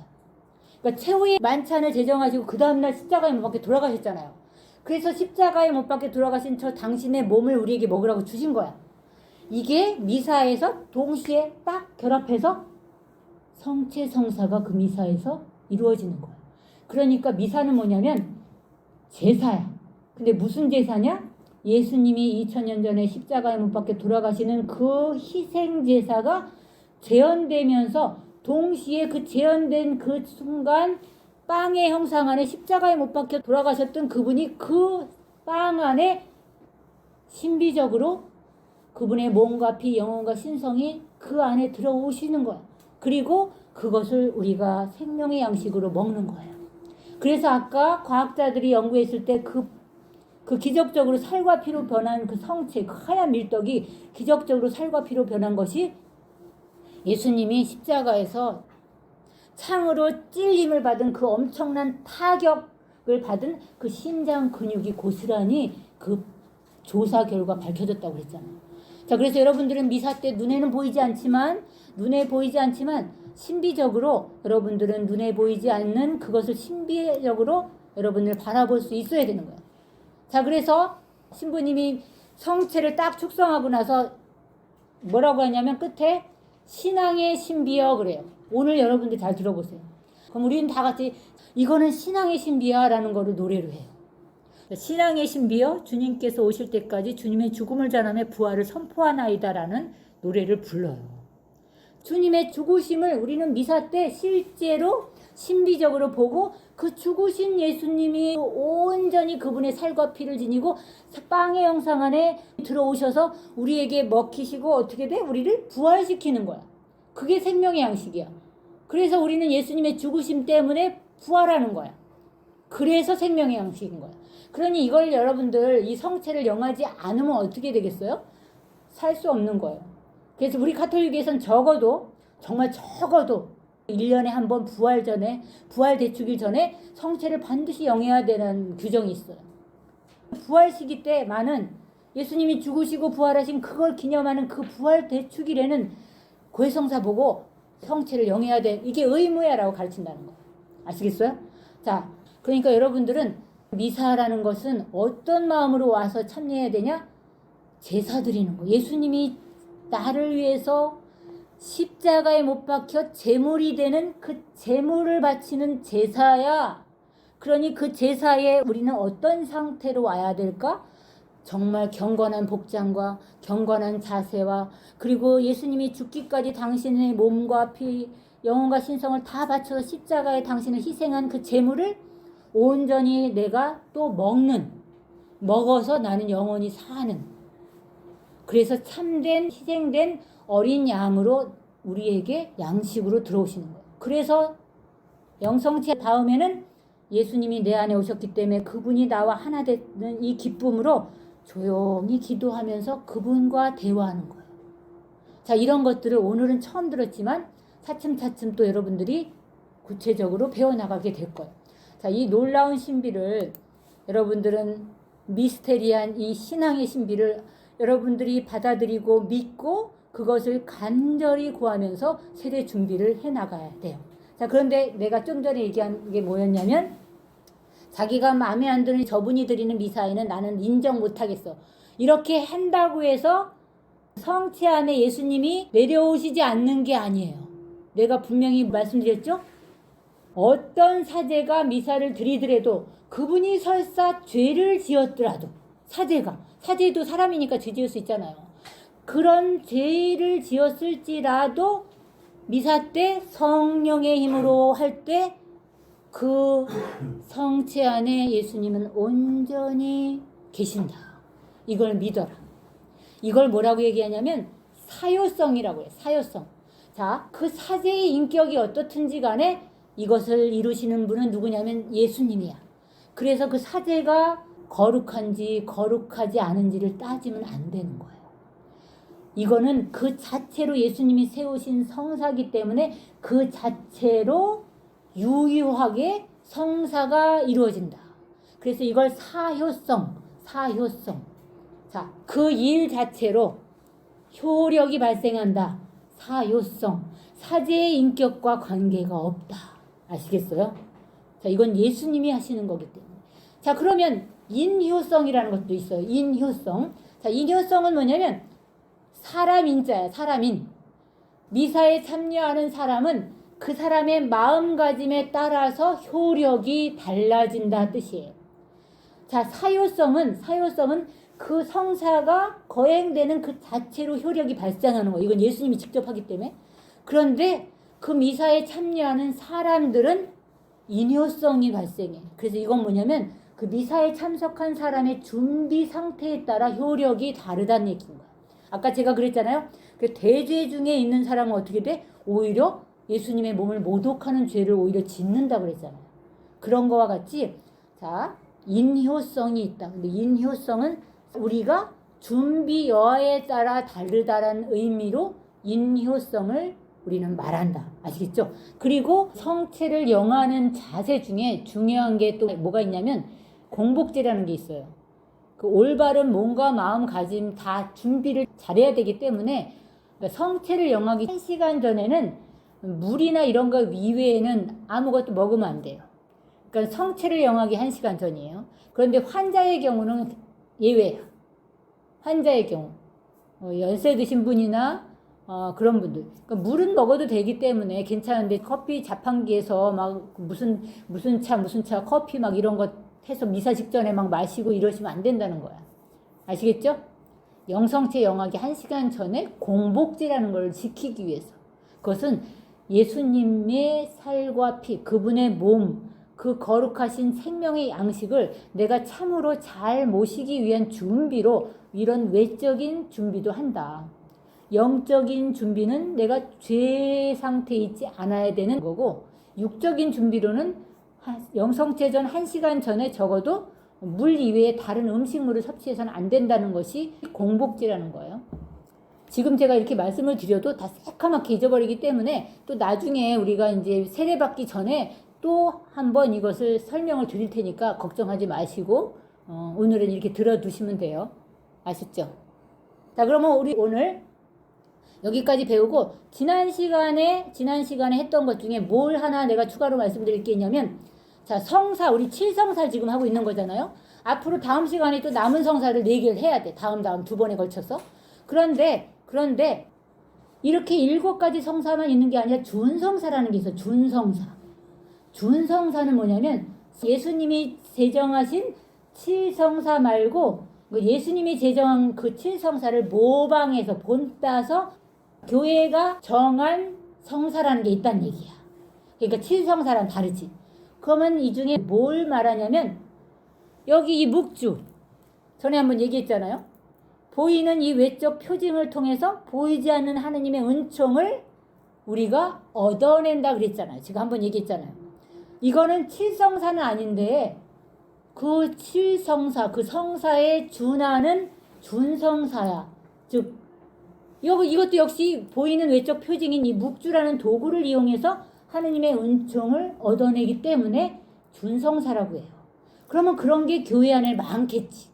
그러니까 최후의 만찬을 제정하시고 그 다음날 십자가에 못 박혀 돌아가셨잖아요. 그래서 십자가에 못 박혀 돌아가신 저 당신의 몸을 우리에게 먹으라고 주신 거야. 이게 미사에서 동시에 딱 결합해서 성체 성사가 그 미사에서 이루어지는 거야. 그러니까 미사는 뭐냐면 제사야. 근데 무슨 제사냐? 예수님이 2000년 전에 십자가에 못 박혀 돌아가시는 그 희생 제사가 재현되면서 동시에 그 재현된 그 순간 빵의 형상 안에 십자가에 못 박혀 돌아가셨던 그분이 그 빵 안에 신비적으로 그분의 몸과 피, 영혼과 신성이 그 안에 들어오시는 거야. 그리고 그것을 우리가 생명의 양식으로 먹는 거예요. 그래서 아까 과학자들이 연구했을 때 그 기적적으로 살과 피로 변한 그 성체, 그 하얀 밀떡이 기적적으로 살과 피로 변한 것이 예수님이 십자가에서 창으로 찔림을 받은 그 엄청난 타격을 받은 그 심장 근육이 고스란히 그 조사 결과 밝혀졌다고 그랬잖아요. 자, 그래서 여러분들은 미사 때 눈에 보이지 않지만 신비적으로 여러분들은 눈에 보이지 않는 그것을 신비적으로 여러분들 바라볼 수 있어야 되는 거예요. 자, 그래서 신부님이 성체를 딱 축성하고 나서 뭐라고 하냐면 끝에 신앙의 신비여 그래요. 오늘 여러분들 잘 들어보세요. 그럼 우리는 다 같이 이거는 신앙의 신비야 라는 거를 노래로 해요. 신앙의 신비여 주님께서 오실 때까지 주님의 죽음을 전함에 부활을 선포하나이다 라는 노래를 불러요. 주님의 죽으심을 우리는 미사 때 실제로 신비적으로 보고 그 죽으신 예수님이 온전히 그분의 살과 피를 지니고 빵의 형상 안에 들어오셔서 우리에게 먹히시고 어떻게 돼? 우리를 부활시키는 거야. 그게 생명의 양식이야. 그래서 우리는 예수님의 죽으심 때문에 부활하는 거야. 그래서 생명의 양식인 거야. 그러니 이걸 여러분들 이 성체를 영하지 않으면 어떻게 되겠어요? 살 수 없는 거예요. 그래서 우리 가톨릭에서는 정말 적어도 1년에 한 번 부활 대축일 전에 성체를 반드시 영해야 되는 규정이 있어요. 부활 시기 때만은 예수님이 죽으시고 부활하신 그걸 기념하는 그 부활 대축일에는 고해성사 보고 성체를 영해야 돼. 이게 의무야라고 가르친다는 거예요. 아시겠어요? 자, 그러니까 여러분들은 미사라는 것은 어떤 마음으로 와서 참여해야 되냐? 제사 드리는 거. 예수님이 나를 위해서 십자가에 못 박혀 제물이 되는 그 제물을 바치는 제사야. 그러니 그 제사에 우리는 어떤 상태로 와야 될까? 정말 경건한 복장과 경건한 자세와 그리고 예수님이 죽기까지 당신의 몸과 피, 영혼과 신성을 다 바쳐서 십자가에 당신을 희생한 그 제물을 온전히 내가 또 먹어서 나는 영원히 사는, 그래서 참된 희생된 어린 양으로 우리에게 양식으로 들어오시는 거예요. 그래서 영성체 다음에는 예수님이 내 안에 오셨기 때문에 그분이 나와 하나 되는 이 기쁨으로 조용히 기도하면서 그분과 대화하는 거예요. 자, 이런 것들을 오늘은 처음 들었지만 차츰차츰 또 여러분들이 구체적으로 배워나가게 될 거예요. 자, 이 놀라운 신비를 여러분들은 미스테리한 이 신앙의 신비를 여러분들이 받아들이고 믿고 그것을 간절히 구하면서 세례 준비를 해나가야 돼요. 자, 그런데 내가 좀 전에 얘기한 게 뭐였냐면 자기가 마음에 안 드는 저분이 드리는 미사에는 나는 인정 못하겠어. 이렇게 한다고 해서 성체 안에 예수님이 내려오시지 않는 게 아니에요. 내가 분명히 말씀드렸죠? 어떤 사제가 미사를 드리더라도 그분이 설사 죄를 지었더라도 사제도 사람이니까 죄 지을 수 있잖아요. 그런 죄를 지었을지라도 미사 때 성령의 힘으로 할 때 그 성체 안에 예수님은 온전히 계신다. 이걸 믿어라. 이걸 뭐라고 얘기하냐면 사효성이라고 해요. 사효성. 자, 그 사제의 인격이 어떻든지 간에 이것을 이루시는 분은 누구냐면 예수님이야. 그래서 그 사제가 거룩한지 거룩하지 않은지를 따지면 안 되는 거예요. 이거는 그 자체로 예수님이 세우신 성사기 때문에 그 자체로 유효하게 성사가 이루어진다. 그래서 이걸 사효성. 자, 그 일 자체로 효력이 발생한다. 사효성. 사제의 인격과 관계가 없다. 아시겠어요? 자, 이건 예수님이 하시는 거기 때문에. 자, 그러면 인효성이라는 것도 있어요. 인효성. 자, 인효성은 뭐냐면 사람인자야. 사람인. 미사에 참여하는 사람은 그 사람의 마음가짐에 따라서 효력이 달라진다 뜻이에요. 자, 사효성은 그 성사가 거행되는 그 자체로 효력이 발생하는 거예요. 이건 예수님이 직접 하기 때문에. 그런데 그 미사에 참여하는 사람들은 인효성이 발생해. 그래서 이건 뭐냐면 그 미사에 참석한 사람의 준비 상태에 따라 효력이 다르다는 얘기인 거예요. 아까 제가 그랬잖아요. 그 대죄 중에 있는 사람은 어떻게 돼? 오히려 예수님의 몸을 모독하는 죄를 오히려 짓는다 그랬잖아요. 그런 거와 같이 자, 인효성이 있다. 근데 인효성은 우리가 준비 여하에 따라 다르다라는 의미로 인효성을 우리는 말한다. 아시겠죠? 그리고 성체를 영하는 자세 중에 중요한 게 또 뭐가 있냐면 공복제라는 게 있어요. 그 올바른 몸과 마음가짐 다 준비를 잘해야 되기 때문에 성체를 영하기 1시간 전에는 물이나 이런 거 이외에는 아무것도 먹으면 안 돼요. 그러니까 성체를 영하기 1시간 전이에요. 그런데 환자의 경우는 예외예요. 환자의 경우 연세 드신 분이나 그런 분들. 그러니까 물은 먹어도 되기 때문에 괜찮은데 커피 자판기에서 막 무슨 차 커피 막 이런 거 해서 미사 직전에 막 마시고 이러시면 안 된다는 거야. 아시겠죠? 영성체 영하기 1시간 전에 공복제라는 걸 지키기 위해서. 그것은 예수님의 살과 피, 그분의 몸, 그 거룩하신 생명의 양식을 내가 참으로 잘 모시기 위한 준비로 이런 외적인 준비도 한다. 영적인 준비는 내가 죄 상태에 있지 않아야 되는 거고, 육적인 준비로는 영성체 전 1시간 전에 적어도 물 이외에 다른 음식물을 섭취해서는 안 된다는 것이 공복제라는 거예요. 지금 제가 이렇게 말씀을 드려도 다 새카맣게 잊어버리기 때문에 또 나중에 우리가 이제 세례받기 전에 또 한번 이것을 설명을 드릴 테니까 걱정하지 마시고 오늘은 이렇게 들어두시면 돼요. 아셨죠? 자, 그러면 우리 오늘 여기까지 배우고 지난 시간에 했던 것 중에 뭘 하나 내가 추가로 말씀드릴 게 있냐면 자, 성사 우리 7성사 지금 하고 있는 거잖아요. 앞으로 다음 시간에 또 남은 성사를 4개를 해야 돼. 다음 두 번에 걸쳐서. 그런데 이렇게 7가지 성사만 있는 게 아니라 준성사라는 게 있어. 준성사는 뭐냐면 예수님이 제정하신 7성사 말고 예수님이 제정한 그 7성사를 모방해서 본따서 교회가 정한 성사라는 게 있다는 얘기야. 그러니까 칠성사랑 다르지. 그러면 이 중에 뭘 말하냐면 여기 이 묵주 전에 한번 얘기했잖아요. 보이는 이 외적 표징을 통해서 보이지 않는 하느님의 은총을 우리가 얻어낸다 그랬잖아요. 제가 한번 얘기했잖아요. 이거는 칠성사는 아닌데 그 칠성사, 그 성사에 준하는 준성사야. 즉 이것도 역시 보이는 외적 표징인 이 묵주라는 도구를 이용해서 하느님의 은총을 얻어내기 때문에 준성사라고 해요. 그러면 그런 게 교회 안에 많겠지.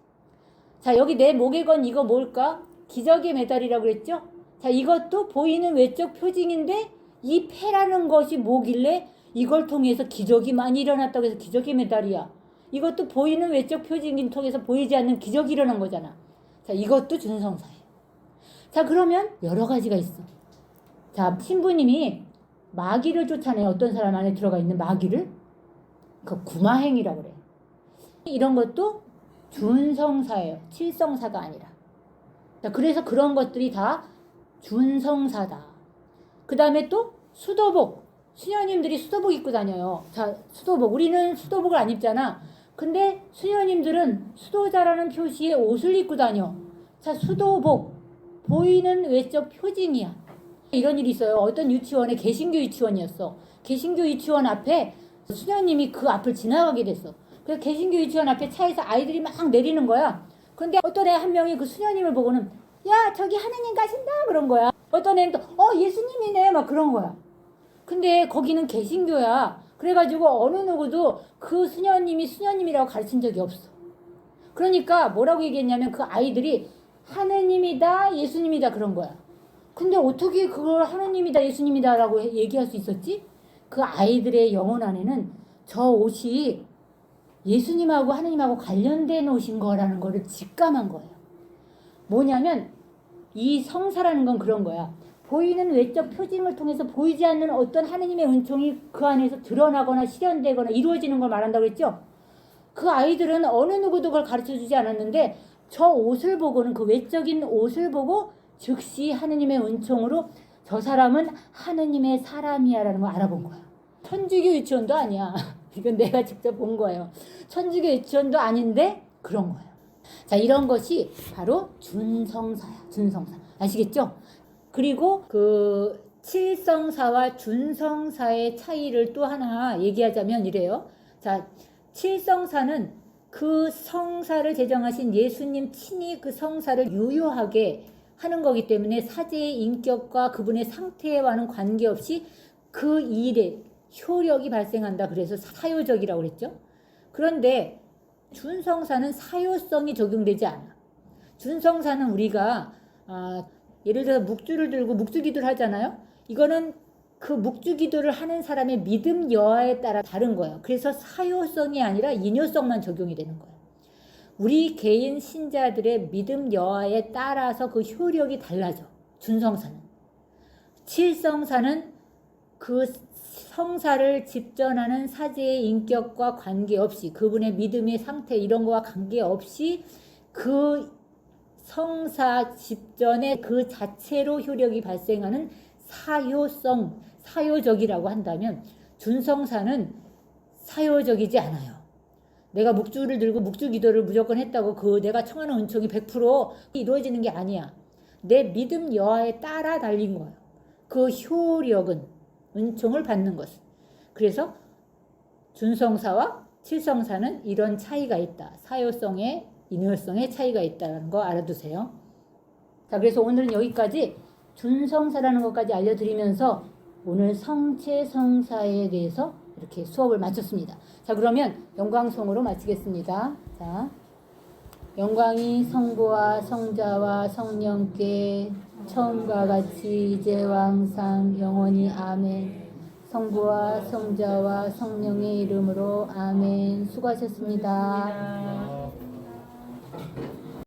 자, 여기 내 목에 건 이거 뭘까? 기적의 메달이라고 그랬죠? 자, 이것도 보이는 외적 표징인데 이 패라는 것이 뭐길래 이걸 통해서 기적이 많이 일어났다고 해서 기적의 메달이야. 이것도 보이는 외적 표징인 통해서 보이지 않는 기적이 일어난 거잖아. 자, 이것도 준성사예요. 자, 그러면 여러 가지가 있어. 자, 신부님이 마귀를 쫓아내요. 어떤 사람 안에 들어가 있는 마귀를. 그 구마행이라고 그래. 이런 것도 준성사예요. 칠성사가 아니라. 자, 그래서 그런 것들이 다 준성사다. 그 다음에 또 수도복. 수녀님들이 수도복 입고 다녀요. 자, 수도복. 우리는 수도복을 안 입잖아. 근데 수녀님들은 수도자라는 표시의 옷을 입고 다녀. 자, 수도복. 보이는 외적 표징이야. 이런 일이 있어요. 어떤 유치원에 개신교 유치원이었어. 개신교 유치원 앞에 수녀님이 그 앞을 지나가게 됐어. 그래서 개신교 유치원 앞에 차에서 아이들이 막 내리는 거야. 근데 어떤 애 한 명이 그 수녀님을 보고는 야, 저기 하느님 가신다 그런 거야. 어떤 애는 또 예수님이네 막 그런 거야. 근데 거기는 개신교야. 그래가지고 어느 누구도 그 수녀님이 수녀님이라고 가르친 적이 없어. 그러니까 뭐라고 얘기했냐면 그 아이들이 하느님이다 예수님이다 그런 거야. 근데 어떻게 그걸 하느님이다 예수님이다 라고 얘기할 수 있었지? 그 아이들의 영혼 안에는 저 옷이 예수님하고 하느님하고 관련된 옷인 거라는 거를 직감한 거예요. 뭐냐면 이 성사라는 건 그런 거야. 보이는 외적 표징을 통해서 보이지 않는 어떤 하느님의 은총이 그 안에서 드러나거나 실현되거나 이루어지는 걸 말한다고 했죠. 그 아이들은 어느 누구도 그걸 가르쳐주지 않았는데 저 옷을 보고는 그 외적인 옷을 보고 즉시 하느님의 은총으로 저 사람은 하느님의 사람이야라는 걸 알아본 거야. 천주교 유치원도 아니야. 이건 내가 직접 본 거예요. 천주교 유치원도 아닌데 그런 거예요. 자, 이런 것이 바로 준성사야. 준성사. 아시겠죠? 그리고 그 칠성사와 준성사의 차이를 또 하나 얘기하자면 이래요. 자, 칠성사는 그 성사를 제정하신 예수님 친히 그 성사를 유효하게 하는 거기 때문에 사제의 인격과 그분의 상태와는 관계없이 그 일에 효력이 발생한다. 그래서 사효적이라고 그랬죠. 그런데 준성사는 사효성이 적용되지 않아. 준성사는 우리가 예를 들어 묵주를 들고 묵주기도를 하잖아요. 이거는 그 묵주기도를 하는 사람의 믿음 여하에 따라 다른 거예요. 그래서 사효성이 아니라 인효성만 적용이 되는 거예요. 우리 개인 신자들의 믿음 여하에 따라서 그 효력이 달라져. 준성사는. 칠성사는 그 성사를 집전하는 사제의 인격과 관계없이 그분의 믿음의 상태 이런 거와 관계없이 그 성사 집전에 그 자체로 효력이 발생하는 사효성, 사효적이라고 한다면 준성사는 사효적이지 않아요. 내가 묵주를 들고 묵주 기도를 무조건 했다고 그 내가 청하는 은총이 100% 이루어지는 게 아니야. 내 믿음 여하에 따라 달린 거예요. 그 효력은 은총을 받는 것은. 그래서 준성사와 칠성사는 이런 차이가 있다. 사효성의 인효성의 차이가 있다는 거 알아두세요. 자, 그래서 오늘은 여기까지 준성사라는 것까지 알려드리면서 오늘 성체성사에 대해서 이렇게 수업을 마쳤습니다. 자, 그러면 영광송으로 마치겠습니다. 자, 영광이 성부와 성자와 성령께 처음과 같이 이제와 항상 영원히 아멘. 성부와 성자와 성령의 이름으로 아멘. 수고하셨습니다.